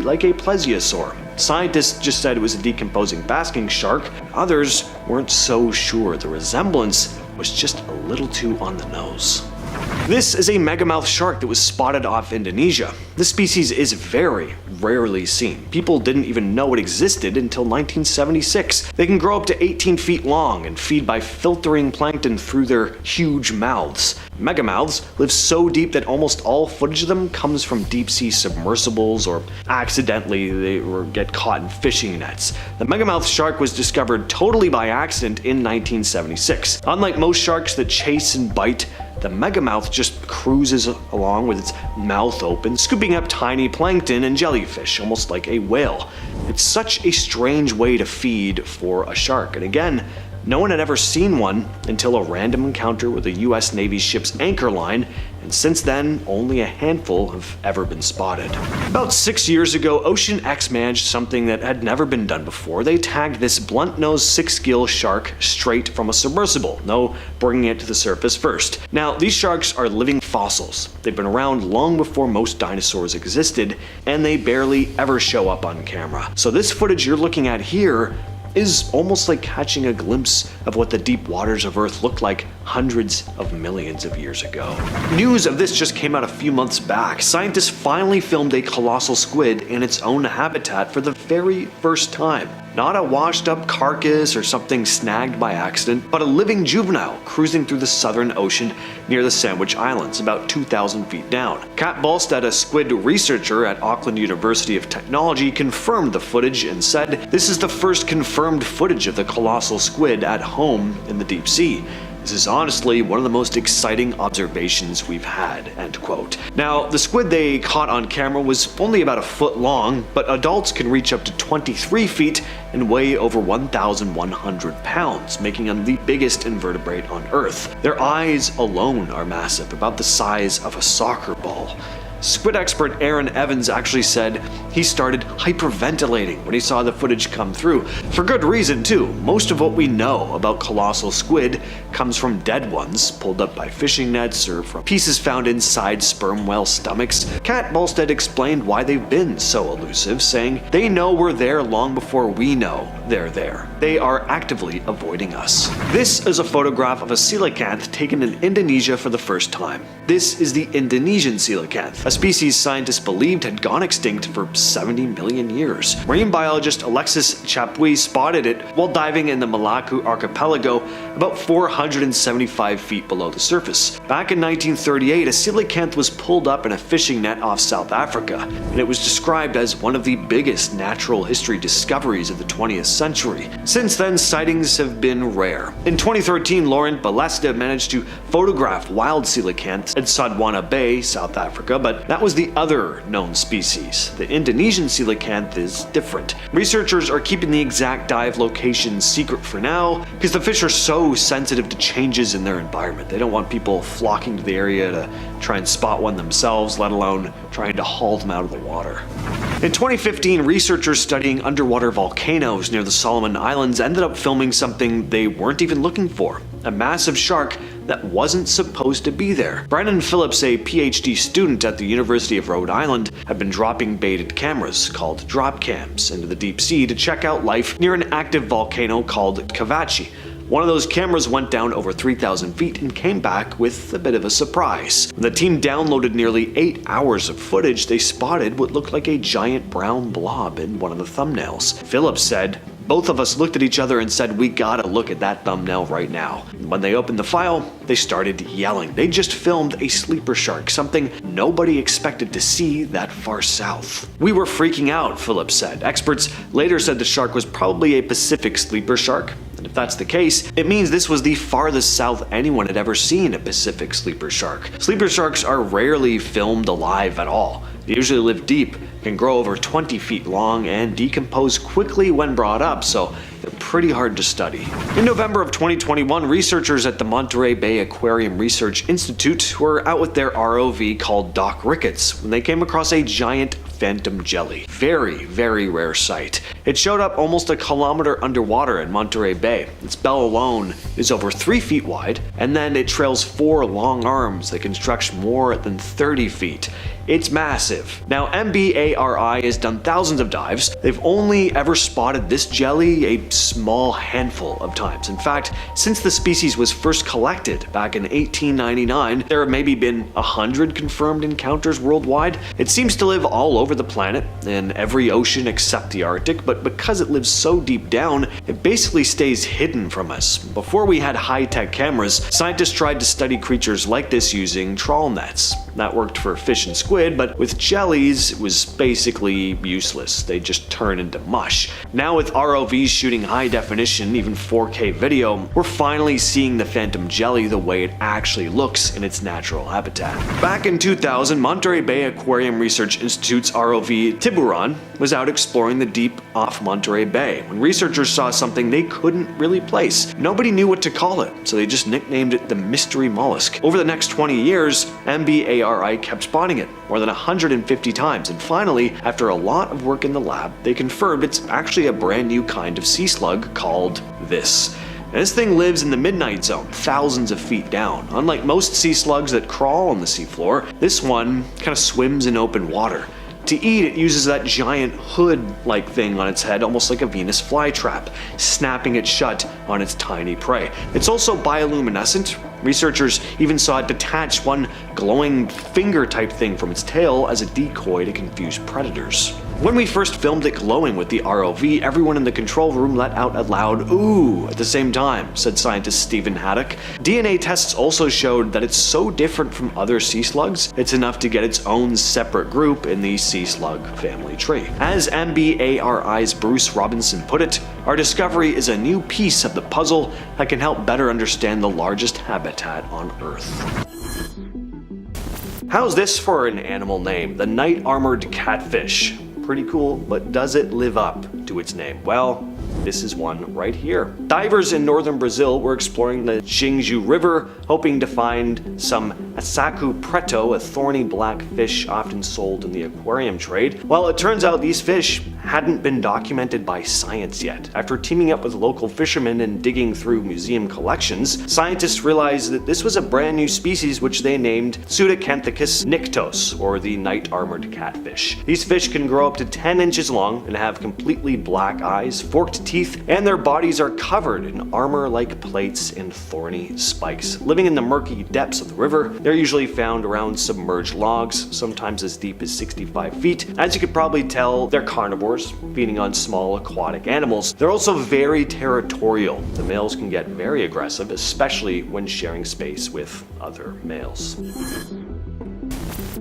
like a plesiosaur. Scientists just said it was a decomposing basking shark. Others weren't so sure. The resemblance was just a little too on the nose. This is a megamouth shark that was spotted off Indonesia. This species is very rarely seen. People didn't even know it existed until 1976. They can grow up to 18 feet long and feed by filtering plankton through their huge mouths. Megamouths live so deep that almost all footage of them comes from deep-sea submersibles, or accidentally they get caught in fishing nets. The megamouth shark was discovered totally by accident in 1976. Unlike most sharks that chase and bite, the megamouth just cruises along with its mouth open, scooping up tiny plankton and jellyfish, almost like a whale. It's such a strange way to feed for a shark, and again, no one had ever seen one until a random encounter with a US Navy ship's anchor line, and since then, only a handful have ever been spotted. About 6 years ago, Ocean X managed something that had never been done before. They tagged this blunt-nosed six-gill shark straight from a submersible, no bringing it to the surface first. Now, these sharks are living fossils. They've been around long before most dinosaurs existed, and they barely ever show up on camera. So this footage you're looking at here is almost like catching a glimpse of what the deep waters of Earth looked like hundreds of millions of years ago. News of this just came out a few months back. Scientists finally filmed a colossal squid in its own habitat for the very first time. Not a washed up carcass or something snagged by accident, but a living juvenile cruising through the Southern Ocean near the Sandwich Islands, about 2,000 feet down. Kat Ballstead, a squid researcher at Auckland University of Technology, confirmed the footage and said, "This is the first confirmed footage of the colossal squid at home in the deep sea. This is honestly one of the most exciting observations we've had," end quote. Now, the squid they caught on camera was only about a foot long, but adults can reach up to 23 feet and weigh over 1,100 pounds, making them the biggest invertebrate on Earth. Their eyes alone are massive, about the size of a soccer ball. Squid expert Aaron Evans actually said he started hyperventilating when he saw the footage come through. For good reason too. Most of what we know about colossal squid comes from dead ones, pulled up by fishing nets or from pieces found inside sperm whale stomachs. Kat Ballstead explained why they've been so elusive, saying they know we're there long before we know they're there. They are actively avoiding us. This is a photograph of a coelacanth taken in Indonesia for the first time. This is the Indonesian coelacanth, a species scientists believed had gone extinct for 70 million years. Marine biologist Alexis Chapuis spotted it while diving in the Malacca archipelago about 475 feet below the surface. Back in 1938, a coelacanth was pulled up in a fishing net off South Africa, and it was described as one of the biggest natural history discoveries of the 20th century. Since then, sightings have been rare. In 2013, Laurent Balesta managed to photograph wild coelacanths in Sodwana Bay, South Africa, but that was the other known species. The Indonesian coelacanth is different. Researchers are keeping the exact dive location secret for now because the fish are so sensitive to changes in their environment. They don't want people flocking to the area to try and spot one themselves, let alone trying to haul them out of the water. In 2015, researchers studying underwater volcanoes near the Solomon Islands ended up filming something they weren't even looking for: a massive shark that wasn't supposed to be there. Brandon Phillips, a PhD student at the University of Rhode Island, had been dropping baited cameras, called drop cams, into the deep sea to check out life near an active volcano called Cavachi. One of those cameras went down over 3,000 feet and came back with a bit of a surprise. When the team downloaded nearly 8 hours of footage, they spotted what looked like a giant brown blob in one of the thumbnails. Phillips said, "Both of us looked at each other and said, we gotta look at that thumbnail right now." When they opened the file, they started yelling. They just filmed a sleeper shark, something nobody expected to see that far south. "We were freaking out," Phillips said. Experts later said the shark was probably a Pacific sleeper shark. And if that's the case, it means this was the farthest south anyone had ever seen a Pacific sleeper shark. Sleeper sharks are rarely filmed alive at all. They usually live deep, can grow over 20 feet long, and decompose quickly when brought up, so they're pretty hard to study. In November of 2021, researchers at the Monterey Bay Aquarium Research Institute were out with their ROV called Doc Ricketts when they came across a giant phantom jelly. Very, very rare sight. It showed up almost a kilometer underwater in Monterey Bay. Its bell alone is over 3 feet wide, and then it trails 4 long arms that can stretch more than 30 feet. It's massive. Now, MBARI has done thousands of dives. They've only ever spotted this jelly a small handful of times. In fact, since the species was first collected back in 1899, there have maybe been 100 confirmed encounters worldwide. It seems to live all over the planet, in every ocean except the Arctic, but because it lives so deep down, it basically stays hidden from us. Before we had high-tech cameras, scientists tried to study creatures like this using trawl nets. That worked for fish and squid, but with jellies, it was basically useless. They just turn into mush. Now with ROVs shooting high definition, even 4K video, we're finally seeing the phantom jelly the way it actually looks in its natural habitat. Back in 2000, Monterey Bay Aquarium Research Institute's ROV Tiburon was out exploring the deep off Monterey Bay when researchers saw something they couldn't really place. Nobody knew what to call it, so they just nicknamed it the mystery mollusk. Over the next 20 years, MBARI kept spotting it more than 150 times, and finally, after a lot of work in the lab, they confirmed it's actually a brand new kind of sea slug called this. And this thing lives in the midnight zone, thousands of feet down. Unlike most sea slugs that crawl on the seafloor, this one kind of swims in open water. To eat, it uses that giant hood-like thing on its head, almost like a Venus flytrap, snapping it shut on its tiny prey. It's also bioluminescent. Researchers even saw it detach one glowing finger-type thing from its tail as a decoy to confuse predators. When we first filmed it glowing with the ROV, everyone in the control room let out a loud "ooh" at the same time, said scientist Stephen Haddock. DNA tests also showed that it's so different from other sea slugs, it's enough to get its own separate group in the sea slug family tree. As MBARI's Bruce Robinson put it, "Our discovery is a new piece of the puzzle that can help better understand the largest habitat on Earth." How's this for an animal name? The night-armored catfish. Pretty cool, but does it live up to its name? Well, this is one right here. Divers in northern Brazil were exploring the Xingu River, hoping to find some Asacu preto, a thorny black fish often sold in the aquarium trade. Well, it turns out these fish hadn't been documented by science yet. After teaming up with local fishermen and digging through museum collections, scientists realized that this was a brand new species which they named Pseudacanthicus nyctos, or the night-armored catfish. These fish can grow up to 10 inches long and have completely black eyes, forked teeth, and their bodies are covered in armor-like plates and thorny spikes. Living in the murky depths of the river, they're usually found around submerged logs, sometimes as deep as 65 feet. As you could probably tell, they're carnivores, feeding on small aquatic animals. They're also very territorial. The males can get very aggressive, especially when sharing space with other males.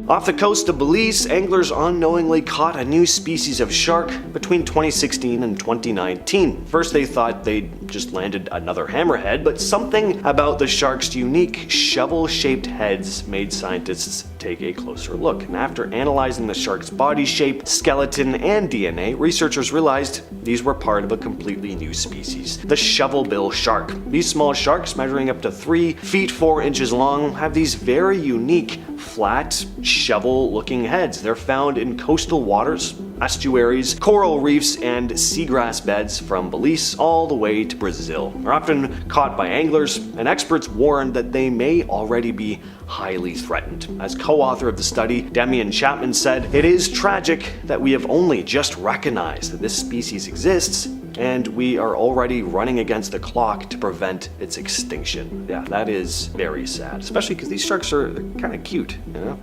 Off the coast of Belize, anglers unknowingly caught a new species of shark between 2016 and 2019. First they thought they'd just landed another hammerhead, but something about the shark's unique shovel-shaped heads made scientists take a closer look. And after analyzing the shark's body shape, skeleton, and DNA, researchers realized these were part of a completely new species, the shovelbill shark. These small sharks, measuring up to 3 feet 4 inches long, have these very unique, flat, shovel-looking heads. They're found in coastal waters, estuaries, coral reefs, and seagrass beds from Belize all the way to Brazil. They're often caught by anglers, and experts warn that they may already be highly threatened. As co-author of the study, Damian Chapman said, "It is tragic that we have only just recognized that this species exists, and we are already running against the clock to prevent its extinction." Yeah, that is very sad, especially because these sharks are kind of cute, you know?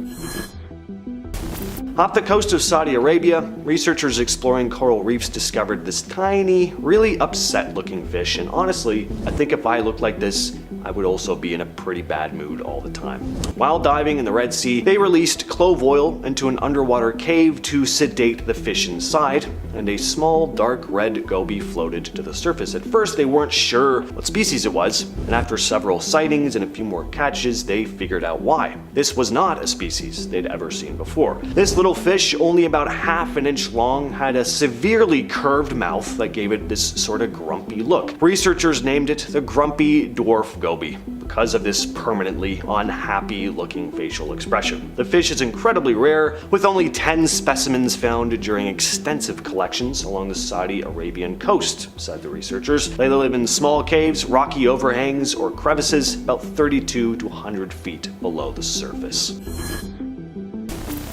Off the coast of Saudi Arabia, researchers exploring coral reefs discovered this tiny, really upset-looking fish, and honestly, I think if I looked like this, I would also be in a pretty bad mood all the time. While diving in the Red Sea, they released clove oil into an underwater cave to sedate the fish inside, and a small dark red goby floated to the surface. At first, they weren't sure what species it was, and after several sightings and a few more catches, they figured out why. This was not a species they'd ever seen before. This little fish, only about half an inch long, had a severely curved mouth that gave it this sort of grumpy look. Researchers named it the grumpy dwarf goby because of this permanently unhappy looking facial expression. The fish is incredibly rare, with only 10 specimens found during extensive collections along the Saudi Arabian coast, said the researchers. They live in small caves, rocky overhangs, or crevices about 32 to 100 feet below the surface.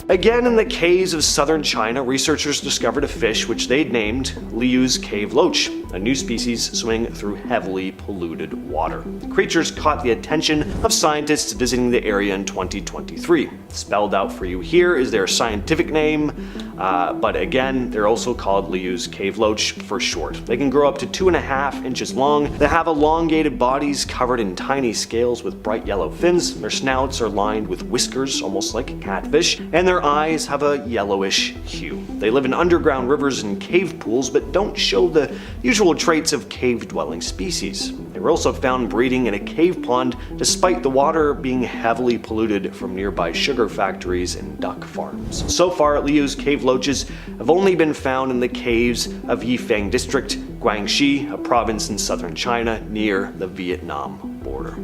Again, in the caves of southern China, researchers discovered a fish which they'd named Liu's cave loach, a new species swimming through heavily polluted water. The creatures caught the attention of scientists visiting the area in 2023. Spelled out for you here is their scientific name, but again, they're also called Liu's cave loach for short. They can grow up to 2.5 inches long. They have elongated bodies covered in tiny scales with bright yellow fins. Their snouts are lined with whiskers, almost like a catfish, and their eyes have a yellowish hue. They live in underground rivers and cave pools, but don't show the usual traits of cave-dwelling species. They were also found breeding in a cave pond, despite the water being heavily polluted from nearby sugar factories and duck farms. So far, Liu's cave loaches have only been found in the caves of Yifeng District, Guangxi, a province in southern China near the Vietnam border.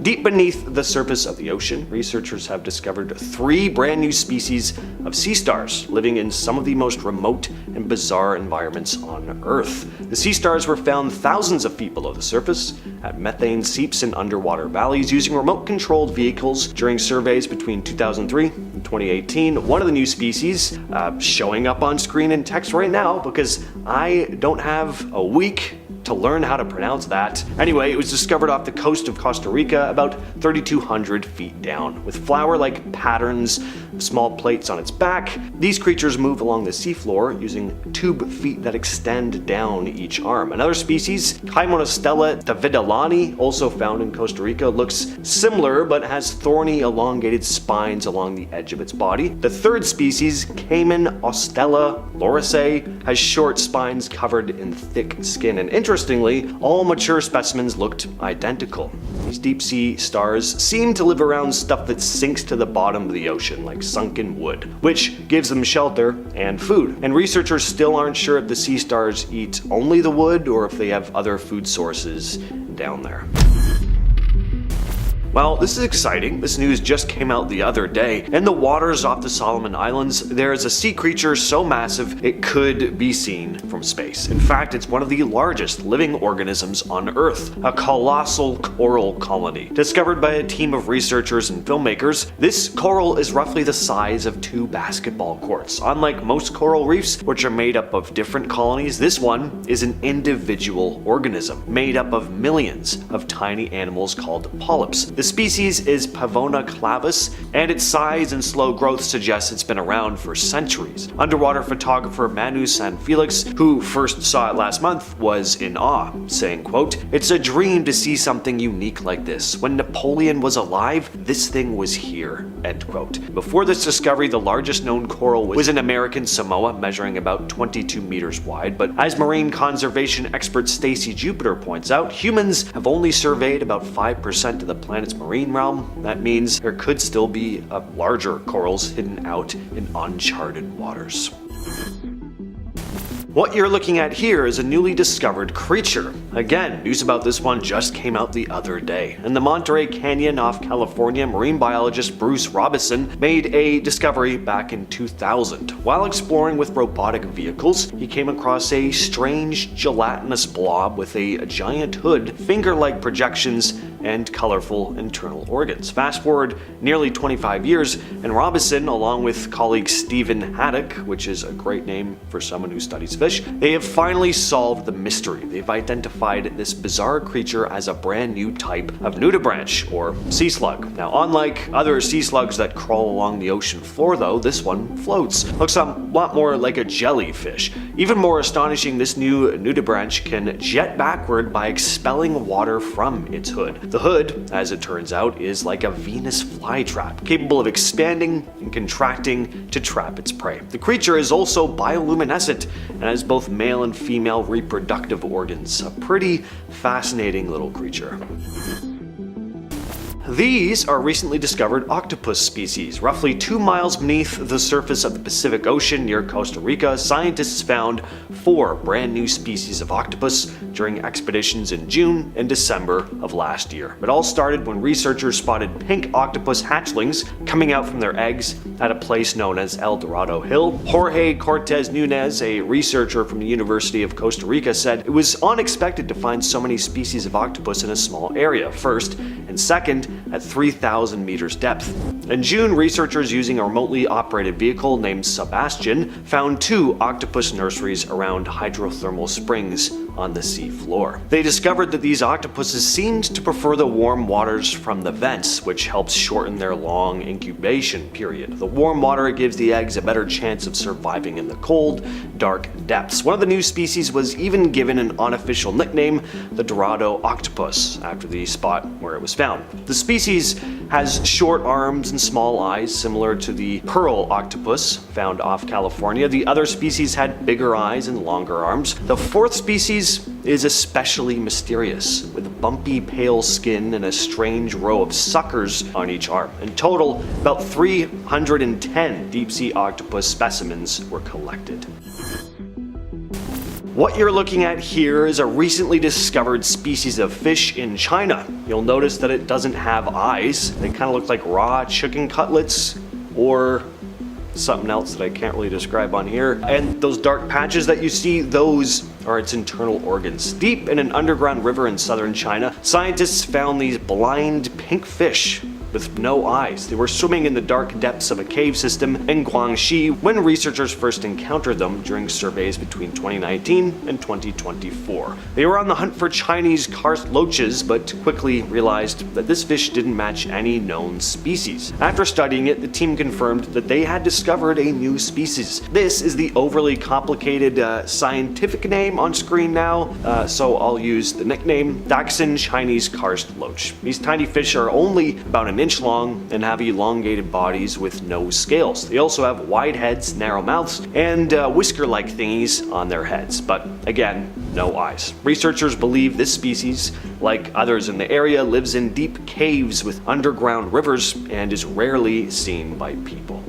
Deep beneath the surface of the ocean, researchers have discovered 3 brand new species of sea stars living in some of the most remote and bizarre environments on Earth. The sea stars were found thousands of feet below the surface at methane seeps in underwater valleys using remote-controlled vehicles during surveys between 2003 and 2018. One of the new species showing up on screen in text right now because I don't have a week to learn how to pronounce that. Anyway, it was discovered off the coast of Costa Rica about 3,200 feet down. With flower-like patterns of small plates on its back, these creatures move along the seafloor using tube feet that extend down each arm. Another species, Chimonostella davidalani, also found in Costa Rica, looks similar but has thorny, elongated spines along the edge of its body. The third species, Chimonostella lorisae, has short spines covered in thick skin, and interestingly, all mature specimens looked identical. These deep sea stars seem to live around stuff that sinks to the bottom of the ocean, like sunken wood, which gives them shelter and food. And researchers still aren't sure if the sea stars eat only the wood or if they have other food sources down there. Well, this is exciting. This news just came out the other day. In the waters off the Solomon Islands, there is a sea creature so massive it could be seen from space. In fact, it's one of the largest living organisms on Earth, a colossal coral colony. Discovered by a team of researchers and filmmakers, this coral is roughly the size of 2 basketball courts. Unlike most coral reefs, which are made up of different colonies, this one is an individual organism made up of millions of tiny animals called polyps. The species is Pavona clavus, and its size and slow growth suggests it's been around for centuries. Underwater photographer Manu Sanfelix, who first saw it last month, was in awe, saying, quote, "It's a dream to see something unique like this. When Napoleon was alive, this thing was here," end quote. Before this discovery, the largest known coral was in American Samoa, measuring about 22 meters wide, but as marine conservation expert Stacy Jupiter points out, humans have only surveyed about 5% of the planet's marine realm. That means there could still be larger corals hidden out in uncharted waters. What you're looking at here is a newly discovered creature. Again, news about this one just came out the other day. In the Monterey Canyon off California, marine biologist Bruce Robison made a discovery back in 2000. While exploring with robotic vehicles, he came across a strange gelatinous blob with a giant hood, finger-like projections, and colorful internal organs. Fast forward nearly 25 years, and Robison, along with colleague Stephen Haddock, which is a great name for someone who studies fish, they have finally solved the mystery. They've identified this bizarre creature as a brand new type of nudibranch, or sea slug. Now, unlike other sea slugs that crawl along the ocean floor though, this one floats. Looks a lot more like a jellyfish. Even more astonishing, this new nudibranch can jet backward by expelling water from its hood. The hood, as it turns out, is like a Venus flytrap, capable of expanding and contracting to trap its prey. The creature is also bioluminescent and has both male and female reproductive organs. A pretty fascinating little creature. These are recently discovered octopus species. Roughly 2 miles beneath the surface of the Pacific Ocean near Costa Rica, scientists found 4 brand new species of octopus during expeditions in June and December of last year. It all started when researchers spotted pink octopus hatchlings coming out from their eggs at a place known as El Dorado Hill. Jorge Cortez Nunez, a researcher from the University of Costa Rica, said it was unexpected to find so many species of octopus in a small area, first, and second, at 3,000 meters depth. In June, researchers using a remotely operated vehicle named Sebastian found 2 octopus nurseries around hydrothermal springs on the sea floor. They discovered that these octopuses seemed to prefer the warm waters from the vents, which helps shorten their long incubation period. The warm water gives the eggs a better chance of surviving in the cold, dark depths. One of the new species was even given an unofficial nickname, the Dorado octopus, after the spot where it was found. The species has short arms and small eyes, similar to the pearl octopus found off California. The other species had bigger eyes and longer arms. The 4th species is especially mysterious, with bumpy pale skin and a strange row of suckers on each arm. In total, about 310 deep-sea octopus specimens were collected. What you're looking at here is a recently discovered species of fish in China. You'll notice that it doesn't have eyes. They kind of look like raw chicken cutlets or something else that I can't really describe on here. And those dark patches that you see, those are its internal organs. Deep in an underground river in southern China, scientists found these blind pink fish with no eyes. They were swimming in the dark depths of a cave system in Guangxi when researchers first encountered them during surveys between 2019 and 2024. They were on the hunt for Chinese karst loaches, but quickly realized that this fish didn't match any known species. After studying it, the team confirmed that they had discovered a new species. This is the overly complicated scientific name on screen now, so I'll use the nickname Dachshund Chinese karst loach. These tiny fish are only about an inch long and have elongated bodies with no scales. They also have wide heads, narrow mouths, and whisker-like thingies on their heads, but again, no eyes. Researchers believe this species, like others in the area, lives in deep caves with underground rivers and is rarely seen by people.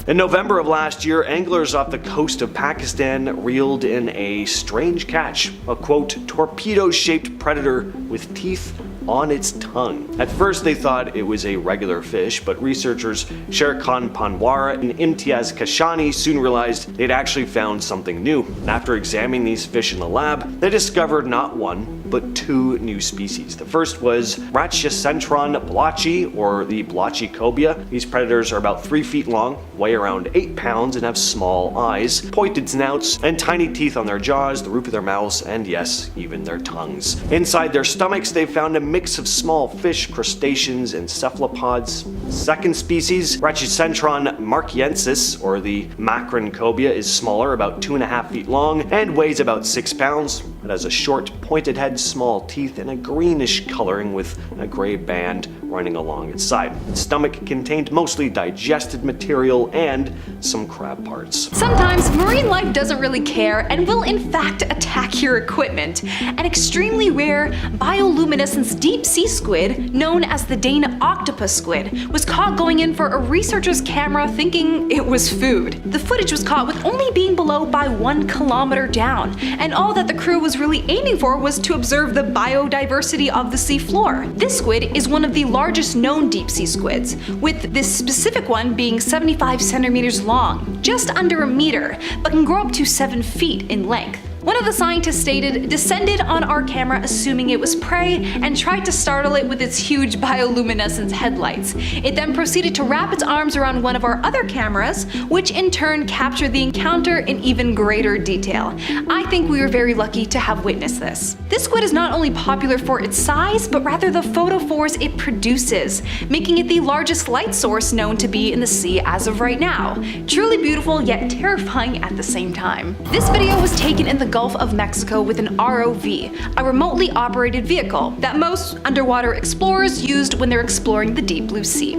In November of last year, anglers off the coast of Pakistan reeled in a strange catch, a quote, torpedo-shaped predator with teeth on its tongue. At first they thought it was a regular fish, but researchers Sherkan Panwara and Imtiaz Kashani soon realized they'd actually found something new. And after examining these fish in the lab, they discovered not one, but two new species. The first was Ratchacentron blotchi, or the blotchy cobia. These predators are about 3 feet long, weigh around 8 pounds, and have small eyes, pointed snouts, and tiny teeth on their jaws, the roof of their mouths, and yes, even their tongues. Inside their stomachs, they found a mix of small fish, crustaceans, and cephalopods. Second species, Ratchacentron marquiensis, or the macron cobia, is smaller, about 2.5 feet long, and weighs about 6 pounds. It has a short, pointed head, small teeth, and a greenish coloring with a gray band running along its side. Its stomach contained mostly digested material and some crab parts. Sometimes marine life doesn't really care and will in fact attack your equipment. An extremely rare bioluminescence deep sea squid, known as the Dane octopus squid, was caught going in for a researcher's camera thinking it was food. The footage was caught with only being below by 1 kilometer down, and all that the crew was really aiming for was to observe the biodiversity of the seafloor. This squid is one of the largest known deep sea squids, with this specific one being 75 centimeters long, just under a meter, but can grow up to 7 feet in length. One of the scientists stated, "Descended on our camera assuming it was prey and tried to startle it with its huge bioluminescence headlights. It then proceeded to wrap its arms around one of our other cameras, which in turn captured the encounter in even greater detail. I think we were very lucky to have witnessed this." This squid is not only popular for its size, but rather the photophores it produces, making it the largest light source known to be in the sea as of right now. Truly beautiful, yet terrifying at the same time. This video was taken in the Gulf of Mexico with an ROV, a remotely operated vehicle that most underwater explorers used when they're exploring the deep blue sea.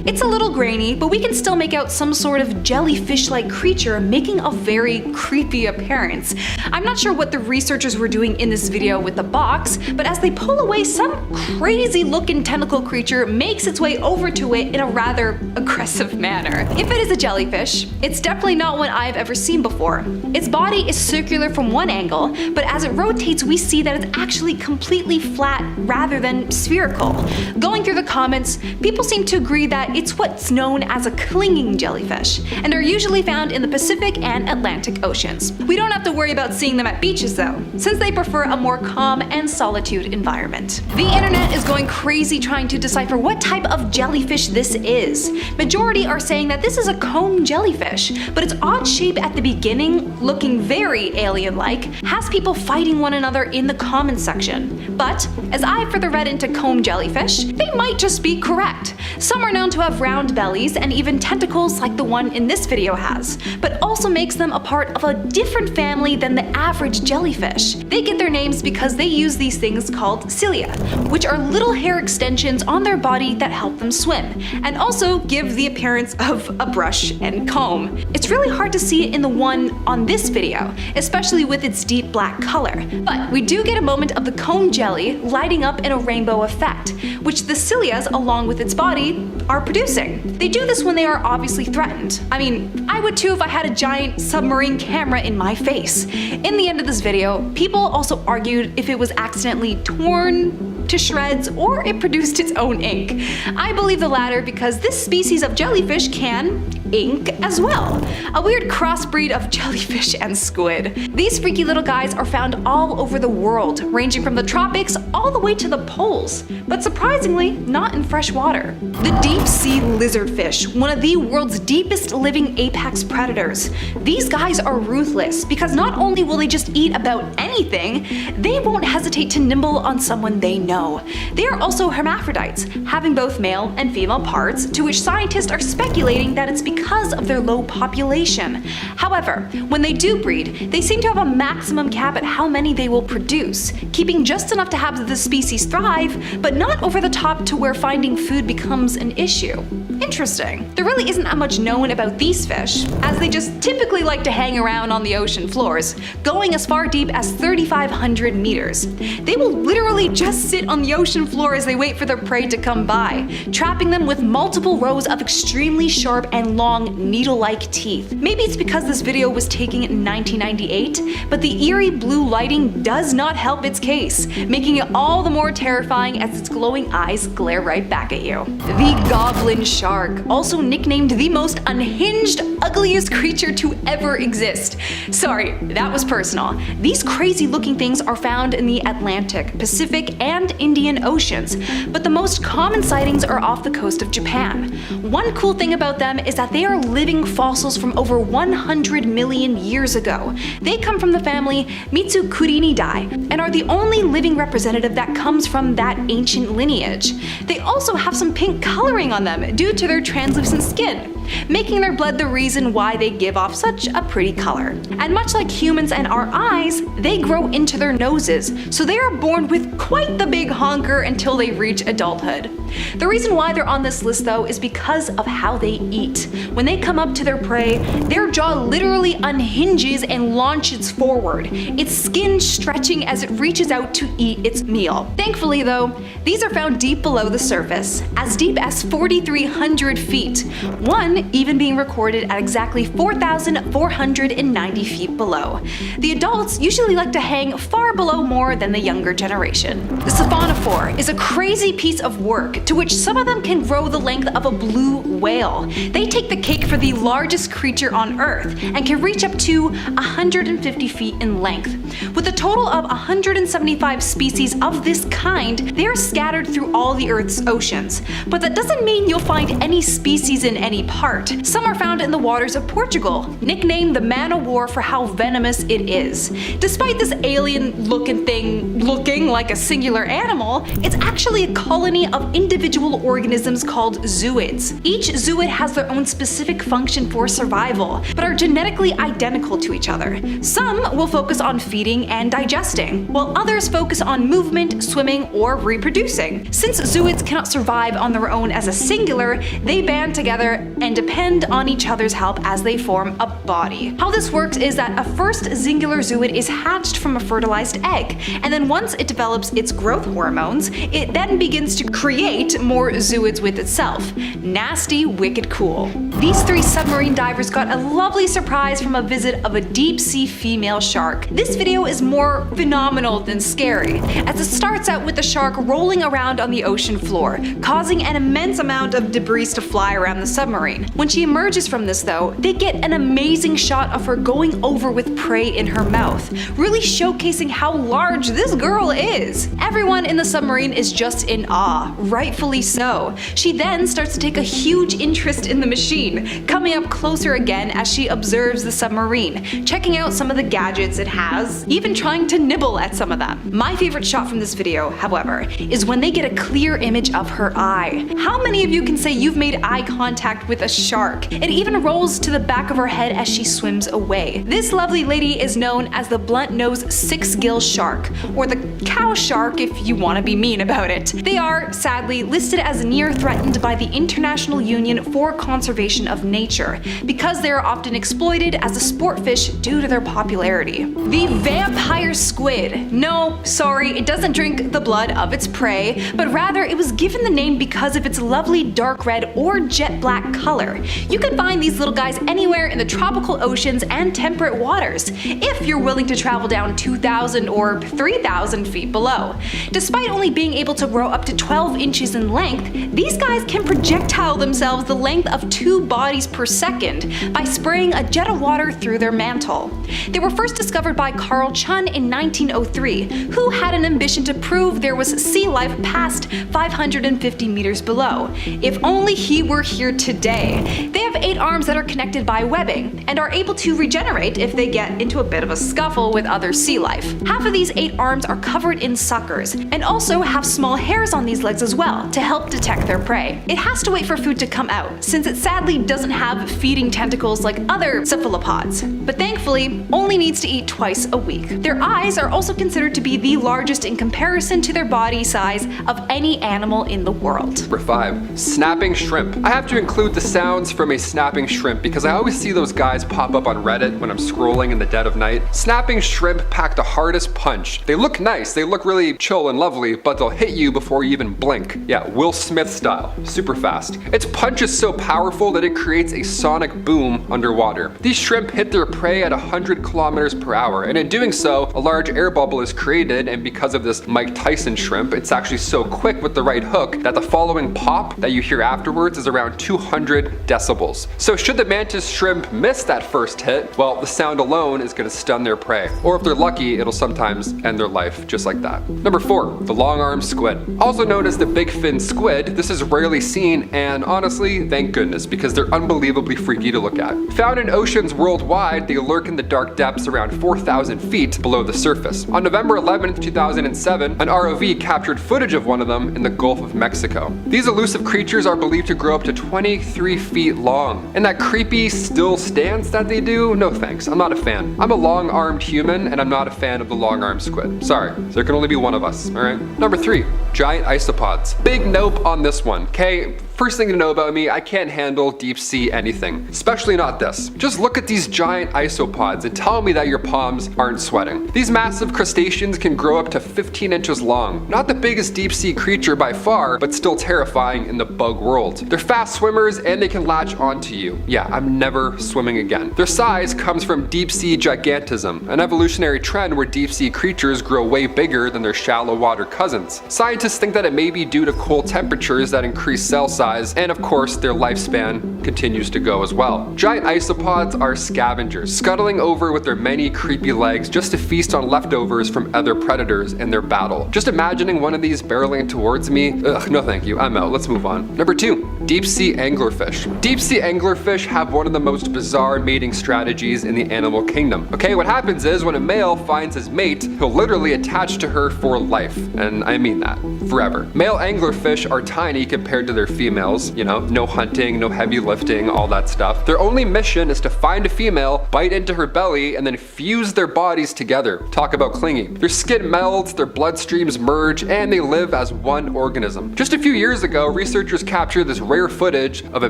It's a little grainy, but we can still make out some sort of jellyfish-like creature making a very creepy appearance. I'm not sure what the researchers were doing in this video with the box, but as they pull away, some crazy looking tentacle creature makes its way over to it in a rather aggressive manner. If it is a jellyfish, it's definitely not one I've ever seen before. Its body is circular from one angle, but as it rotates we see that it's actually completely flat rather than spherical. Going through the comments, people seem to agree that it's what's known as a clinging jellyfish, and are usually found in the Pacific and Atlantic Oceans. We don't have to worry about seeing them at beaches though, since they prefer a more calm and solitude environment. The internet is going crazy trying to decipher what type of jellyfish this is. Majority are saying that this is a comb jellyfish, but its odd shape at the beginning, looking very alien-like, has people fighting one another in the comments section. But as I further read into comb jellyfish, they might just be correct. Some are known to have round bellies and even tentacles like the one in this video has, but also makes them a part of a different family than the average jellyfish. They get their names because they use these things called cilia, which are little hair extensions on their body that help them swim, and also give the appearance of a brush and comb. It's really hard to see it in the one on this video, especially with its deep black color, but we do get a moment of the comb jelly lighting up in a rainbow effect, which the cilias along with its body are producing. They do this when they are obviously threatened. I mean, I would too if I had a giant submarine camera in my face. In the end of this video, people also argued if it was accidentally torn to shreds or it produced its own ink. I believe the latter because this species of jellyfish can ink as well. A weird crossbreed of jellyfish and squid. These freaky little guys are found all over the world, ranging from the tropics all the way to the poles, but surprisingly not in fresh water. The deep sea lizardfish, one of the world's deepest living apex predators. These guys are ruthless because not only will they just eat about anything, they won't hesitate to nibble on someone they know. They are also hermaphrodites, having both male and female parts, to which scientists are speculating that it's because of their low population. However, when they do breed, they seem to have a maximum cap at how many they will produce, keeping just enough to have the species thrive, but not over the top to where finding food becomes an issue. Interesting. There really isn't that much known about these fish, as they just typically like to hang around on the ocean floors, going as far deep as 3,500 meters. They will literally just sit on the ocean floor as they wait for their prey to come by, trapping them with multiple rows of extremely sharp and long needle-like teeth. Maybe it's because this video was taken in 1998, but the eerie blue lighting does not help its case, making it all the more terrifying as its glowing eyes glare right back at you. The goblin shark, also nicknamed the most unhinged, ugliest creature to ever exist. Sorry, that was personal. These crazy looking things are found in the Atlantic, Pacific, and Indian Oceans, but the most common sightings are off the coast of Japan. One cool thing about them is that they are living fossils from over 100 million years ago. They come from the family Mitsukurinidae and are the only living representative that comes from that ancient lineage. They also have some pink coloring on them due to their translucent skin, making their blood the reason why they give off such a pretty color. And much like humans and our eyes, they grow into their noses, so they are born with quite the big honker until they reach adulthood. The reason why they're on this list though is because of how they eat. When they come up to their prey, their jaw literally unhinges and launches forward, its skin stretching as it reaches out to eat its meal. Thankfully though, these are found deep below the surface, as deep as 4,300 feet, one even being recorded at exactly 4,490 feet below. The adults usually like to hang far below more than the younger generation. The siphonophore is a crazy piece of work to which some of them can grow the length of a blue whale. They take the cake for the largest creature on Earth and can reach up to 150 feet in length. With a total of 175 species of this kind, they are scattered through all the Earth's oceans. But that doesn't mean you'll find any species in any part. Some are found in the waters of Portugal, nicknamed the man o' war for how venomous it is. Despite this alien-looking thing looking like a singular animal, it's actually a colony of individual organisms called zooids. Each zooid has their own specific function for survival, but are genetically identical to each other. Some will focus on feeding and digesting, while others focus on movement, swimming, or reproducing. Since zooids cannot survive on their own as a singular, they band together and depend on each other's help as they form a body. How this works is that a first singular zooid is hatched from a fertilized egg, and then once it develops its growth hormones, it then begins to create more zooids with itself. Nasty, wicked cool. These three submarine divers got a lovely surprise from a visit of a deep-sea female shark. This video is more phenomenal than scary, as it starts out with the shark rolling around on the ocean floor, causing an immense amount of debris to fly around the submarine. When she emerges from this though, they get an amazing shot of her going over with prey in her mouth, really showcasing how large this girl is. Everyone in the submarine is just in awe, rightfully so. She then starts to take a huge interest in the machine, coming up closer again as she observes the submarine, checking out some of the gadgets it has, even trying to nibble at some of them. My favorite shot from this video, however, is when they get a clear image of her eye. How many of you can say you've made eye contact with a shark? It even rolls to the back of her head as she swims away. This lovely lady is known as the blunt-nosed six-gill shark, or the cow shark if you want to be mean about it. They are, sadly, listed as near threatened by the International Union for Conservation of Nature, because they are often exploited as a sport fish due to their popularity. The vampire squid. No, sorry, it doesn't drink the blood of its prey, but rather it was given the name because of its lovely dark red or jet black color. You can find these little guys anywhere in the tropical oceans and temperate waters, if you're willing to travel down 2,000 or 3,000 feet below. Despite only being able to grow up to 12 inches in length, these guys can projectile themselves the length of 2 bodies per second by spraying a jet of water through their mantle. They were first discovered by Carl Chun in 1903, who had an ambition to prove there was sea life past 550 meters below. If only he were here today. prey. They have 8 arms that are connected by webbing, and are able to regenerate if they get into a bit of a scuffle with other sea life. Half of these 8 arms are covered in suckers, and also have small hairs on these legs as well, to help detect their prey. It has to wait for food to come out, since it sadly doesn't have feeding tentacles like other cephalopods, but thankfully only needs to eat twice a week. Their eyes are also considered to be the largest in comparison to their body size of any animal in the world. Number 5. Snapping shrimp. I have to include the sounds from a snapping shrimp because I always see those guys pop up on Reddit when I'm scrolling in the dead of night. Snapping shrimp pack the hardest punch. They look nice, they look really chill and lovely, but they'll hit you before you even blink. Yeah, Will Smith style. Super fast. Its punch is so powerful that it creates a sonic boom underwater. These shrimp hit their prey at 100 kilometers per hour, and in doing so, a large air bubble is created, and because of this Mike Tyson shrimp, it's actually so quick with the right hook that the following pop that you hear afterwards is around 200 decibels. So should the mantis shrimp miss that first hit, well, the sound alone is going to stun their prey. Or if they're lucky, it'll sometimes end their life just like that. Number 4, the long-armed squid. Also known as the big fin squid, this is rarely seen, and honestly, thank goodness, because they're unbelievably freaky to look at. Found in oceans worldwide, they lurk in the dark depths around 4,000 feet below the surface. On November 11th, 2007, an ROV captured footage of one of them in the Gulf of Mexico. These elusive creatures are believed to grow up to 23 feet long. And that creepy still stance that they do? No thanks, I'm not a fan. I'm a long-armed human, and I'm not a fan of the long-armed squid. Sorry, there can only be one of us, alright? Number 3, giant isopods. Big nope on this one, okay? First thing to know about me, I can't handle deep sea anything, especially not this. Just look at these giant isopods and tell me that your palms aren't sweating. These massive crustaceans can grow up to 15 inches long. Not the biggest deep sea creature by far, but still terrifying in the bug world. They're fast swimmers and they can latch onto you. Yeah, I'm never swimming again. Their size comes from deep sea gigantism, an evolutionary trend where deep sea creatures grow way bigger than their shallow water cousins. Scientists think that it may be due to cold temperatures that increase cell size, and of course their lifespan continues to go as well. Giant isopods are scavengers, scuttling over with their many creepy legs just to feast on leftovers from other predators in their battle. Just imagining one of these barreling towards me, ugh, no thank you, I'm out, let's move on. Number 2, deep sea anglerfish. Deep sea anglerfish have one of the most bizarre mating strategies in the animal kingdom. Okay, what happens is when a male finds his mate, he'll literally attach to her for life, and I mean that, forever. Male anglerfish are tiny compared to their females, you know, no hunting, no heavy lifting, all that stuff. Their only mission is to find a female, bite into her belly, and then fuse their bodies together. Talk about clingy. Their skin melds, their bloodstreams merge, and they live as one organism. Just a few years ago, researchers captured this rare footage of a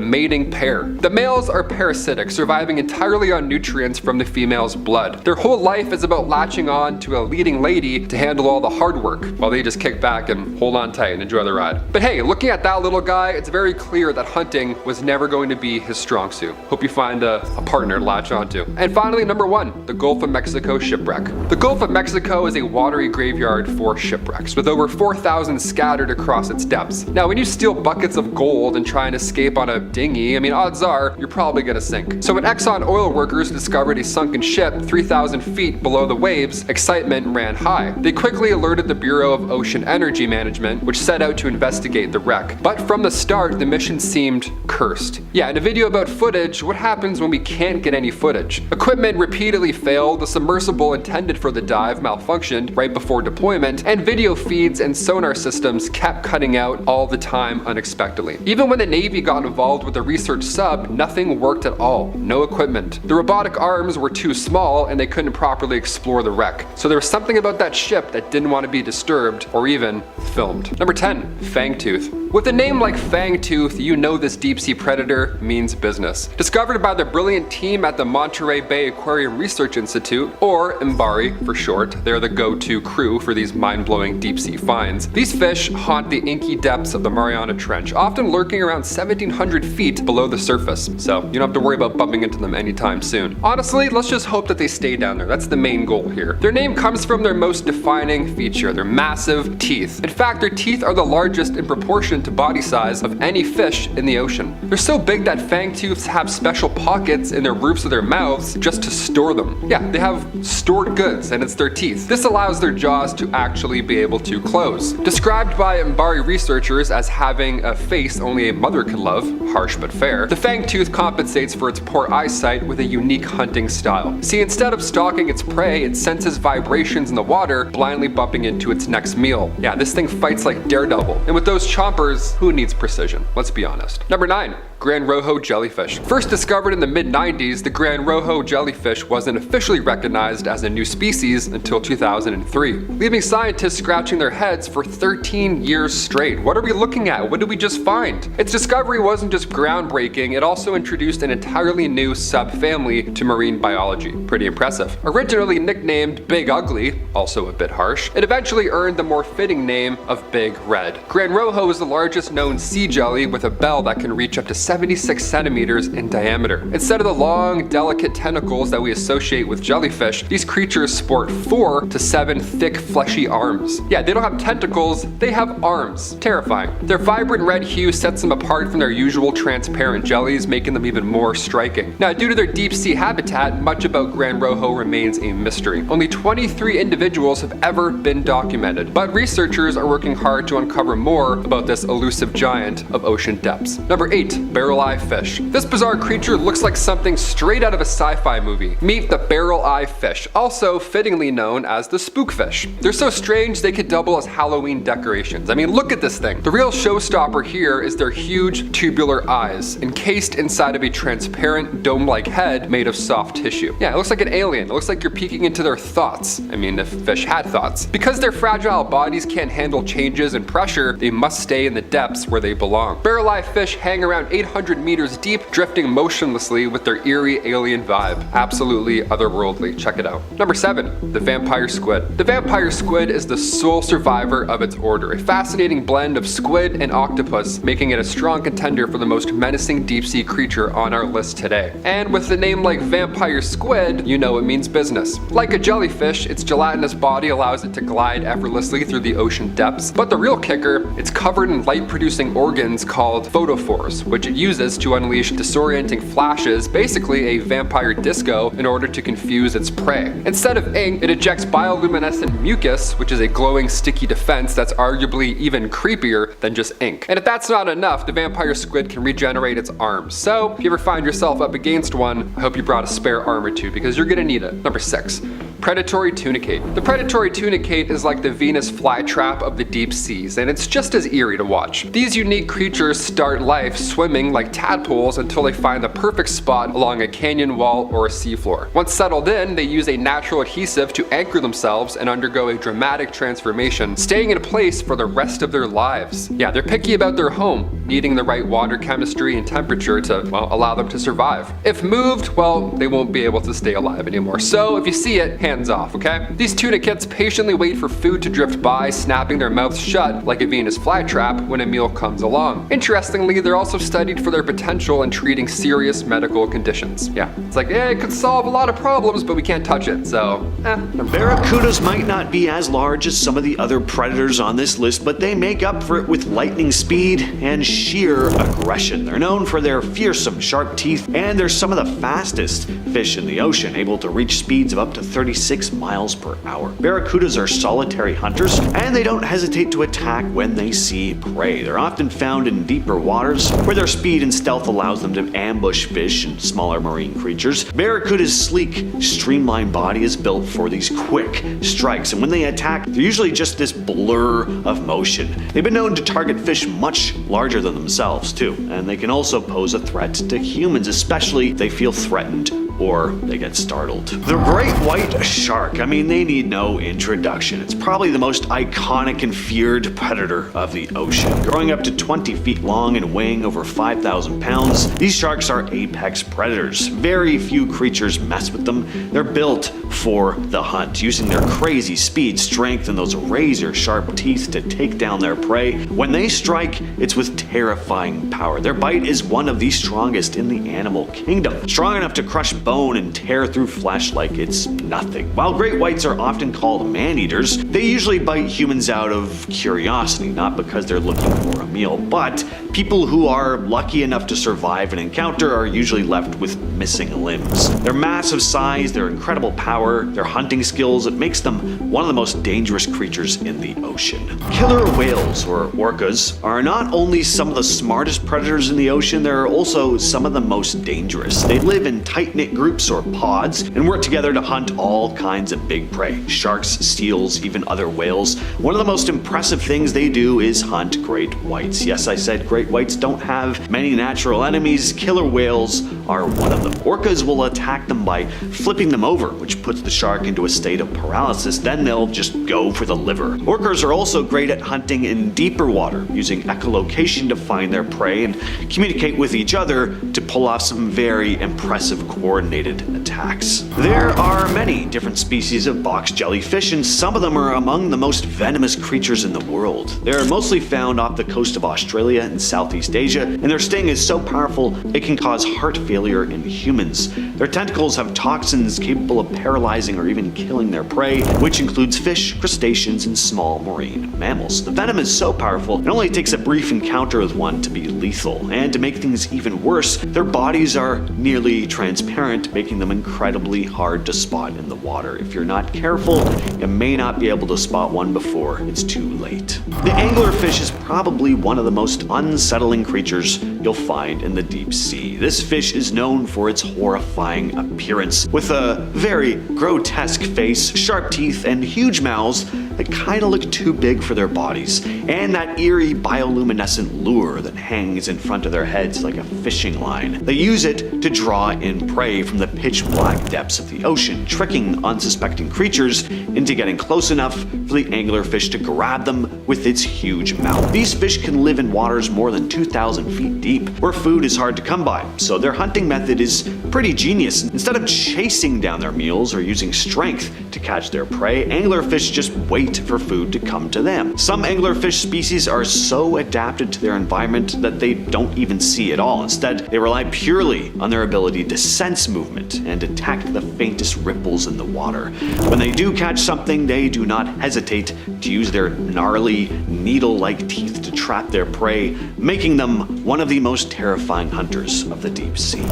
mating pair. The males are parasitic, surviving entirely on nutrients from the female's blood. Their whole life is about latching on to a leading lady to handle all the hard work, while they just kick back and hold on tight and enjoy the ride. But hey, looking at that little guy, it's very clear that hunting was never going to be his strong suit. Hope you find a partner to latch onto. And finally, number 1, the Gulf of Mexico shipwreck. The Gulf of Mexico is a watery graveyard for shipwrecks, with over 4,000 scattered across its depths. Now, when you steal buckets of gold and try and escape on a dinghy, I mean, odds are you're probably gonna sink. So when Exxon oil workers discovered a sunken ship 3,000 feet below the waves, excitement ran high. They quickly alerted the Bureau of Ocean Energy Management, which set out to investigate the wreck. But from the start, the mission seemed cursed. Yeah, in a video about footage, what happens when we can't get any footage? Equipment repeatedly failed, the submersible intended for the dive malfunctioned right before deployment, and video feeds and sonar systems kept cutting out all the time unexpectedly. Even when the Navy got involved with the research sub, nothing worked at all. No equipment. The robotic arms were too small and they couldn't properly explore the wreck. So there was something about that ship that didn't want to be disturbed or even filmed. Number 10, fangtooth. With a name like fangtooth, you know this deep sea predator means business. Discovered by the brilliant team at the Monterey Bay Aquarium Research Institute, or MBARI for short, they're the go-to crew for these mind-blowing deep sea finds. These fish haunt the inky depths of the Mariana Trench, often lurking around 1,700 feet below the surface, so you don't have to worry about bumping into them anytime soon. Honestly, let's just hope that they stay down there. That's the main goal here. Their name comes from their most defining feature, their massive teeth. In fact, their teeth are the largest in proportion proportion to body size of any fish in the ocean. They're so big that fangtooths have special pockets in the roofs of their mouths just to store them. Yeah, they have stored goods, and it's their teeth. This allows their jaws to actually be able to close. Described by Mbari researchers as having a face only a mother could love, harsh but fair, the fangtooth compensates for its poor eyesight with a unique hunting style. See, instead of stalking its prey, it senses vibrations in the water, blindly bumping into its next meal. Yeah, this thing fights like Daredevil. And with those chompers, who needs precision? Let's be honest. Number 9. Gran Rojo jellyfish. First discovered in the mid-90s, the Gran Rojo jellyfish wasn't officially recognized as a new species until 2003, leaving scientists scratching their heads for 13 years straight. What are we looking at? What did we just find? Its discovery wasn't just groundbreaking, it also introduced an entirely new subfamily to marine biology. Pretty impressive. Originally nicknamed Big Ugly, also a bit harsh, it eventually earned the more fitting name of Big Red. Gran Rojo is the largest known sea jelly with a bell that can reach up to 76 centimeters in diameter. Instead of the long, delicate tentacles that we associate with jellyfish, these creatures sport 4 to 7 thick, fleshy arms. Yeah, they don't have tentacles, they have arms. Terrifying. Their vibrant red hue sets them apart from their usual transparent jellies, making them even more striking. Now, due to their deep sea habitat, much about Gran Rojo remains a mystery. Only 23 individuals have ever been documented, but researchers are working hard to uncover more about this elusive giant of ocean depths. Number 8. Barrel eye fish. This bizarre creature looks like something straight out of a sci-fi movie. Meet the barrel eye fish, also fittingly known as the spookfish. They're so strange they could double as Halloween decorations. I mean, look at this thing. The real showstopper here is their huge tubular eyes, encased inside of a transparent dome-like head made of soft tissue. Yeah, it looks like an alien. It looks like you're peeking into their thoughts. I mean, if fish had thoughts. Because their fragile bodies can't handle changes in pressure, they must stay in the depths where they belong. Barrel eye fish hang around 800 meters deep, drifting motionlessly with their eerie alien vibe. Absolutely otherworldly. Check it out. Number 7. The vampire squid. The vampire squid is the sole survivor of its order, a fascinating blend of squid and octopus, making it a strong contender for the most menacing deep-sea creature on our list today. And with a name like vampire squid, you know it means business. Like a jellyfish, its gelatinous body allows it to glide effortlessly through the ocean depths, but the real kicker, it's covered in light-producing organs called photophores, which it uses to unleash disorienting flashes, basically a vampire disco, in order to confuse its prey. Instead of ink, it ejects bioluminescent mucus, which is a glowing sticky defense that's arguably even creepier than just ink. And if that's not enough, the vampire squid can regenerate its arms. So if you ever find yourself up against one, I hope you brought a spare arm or two because you're gonna need it. Number 6. Predatory tunicate. The predatory tunicate is like the Venus flytrap of the deep seas, and it's just as eerie to watch. These unique creatures start life swimming like tadpoles until they find the perfect spot along a canyon wall or a seafloor. Once settled in, they use a natural adhesive to anchor themselves and undergo a dramatic transformation, staying in place for the rest of their lives. Yeah, they're picky about their home, needing the right water chemistry and temperature to, well, allow them to survive. If moved, well, they won't be able to stay alive anymore. So if you see it, hands off, okay? These tunicates patiently wait for food to drift by, snapping their mouths shut like a Venus flytrap when a meal comes along. Interestingly, they're also studied for their potential in treating serious medical conditions. Yeah, it's like, it could solve a lot of problems, but we can't touch it, so, Barracudas might not be as large as some of the other predators on this list, but they make up for it with lightning speed and sheer aggression. They're known for their fearsome, sharp teeth, and they're some of the fastest fish in the ocean, able to reach speeds of up to 36 miles per hour. Barracudas are solitary hunters, and they don't hesitate to attack when they see prey. They're often found in deeper waters, where their speed and stealth allows them to ambush fish and smaller marine creatures. Barracuda's sleek, streamlined body is built for these quick strikes, and when they attack, they're usually just this blur of motion. They've been known to target fish much larger than themselves, too, and they can also pose a threat to humans, especially if they feel threatened or they get startled. The great white shark, I mean, they need no introduction. It's probably the most iconic and feared predator of the ocean. Growing up to 20 feet long and weighing over 5,000 pounds, these sharks are apex predators. Very few creatures mess with them. They're built for the hunt, using their crazy speed, strength, and those razor-sharp teeth to take down their prey. When they strike, it's with terrifying power. Their bite is one of the strongest in the animal kingdom, strong enough to crush bone and tear through flesh like it's nothing. While great whites are often called man-eaters, they usually bite humans out of curiosity, not because they're looking for a meal. But people who are lucky enough to survive an encounter are usually left with missing limbs. Their massive size, their incredible power, their hunting skills, it makes them one of the most dangerous creatures in the ocean. Killer whales, or orcas, are not only some of the smartest predators in the ocean, they're also some of the most dangerous. They live in tight-knit groups or pods and work together to hunt all kinds of big prey. Sharks, seals, even other whales. One of the most impressive things they do is hunt great whites. Yes, I said great whites don't have many natural enemies. Killer whales are one of them. Orcas will attack them by flipping them over, which puts the shark into a state of paralysis. Then they'll just go for the liver. Orcas are also great at hunting in deeper water, using echolocation to find their prey and communicate with each other to pull off some very impressive coordinated attacks. There are many different species of box jellyfish, and some of them are among the most venomous creatures in the world. They're mostly found off the coast of Australia and Southeast Asia, and their sting is so powerful it can cause heart failure in humans. Their tentacles have toxins capable of paralyzing or even killing their prey, which includes fish, crustaceans, and small marine mammals. The venom is so powerful, it only takes a brief encounter with one to be lethal. And to make things even worse, their bodies are nearly transparent, making them incredibly hard to spot in the water. If you're not careful, you may not be able to spot one before it's too late. The anglerfish is probably one of the most unsettling creatures you'll find in the deep sea. This fish is known for its horrifying appearance, with a very grotesque face, sharp teeth, and huge mouths that kind of look too big for their bodies, and that eerie bioluminescent lure that hangs in front of their heads like a fishing line. They use it to draw in prey from the pitch black depths of the ocean, tricking unsuspecting creatures into getting close enough for the anglerfish to grab them with its huge mouth. These fish can live in waters more than 2,000 feet deep, where food is hard to come by, so their hunting method is pretty genius. Instead of chasing down their meals or using strength to catch their prey, anglerfish just wait for food to come to them. Some anglerfish species are so adapted to their environment that they don't even see at all. Instead, they rely purely on their ability to sense movement and detect the faintest ripples in the water. When they do catch something, they do not hesitate to use their gnarly, needle-like teeth to trap their prey, making them one of the most terrifying hunters of the deep sea.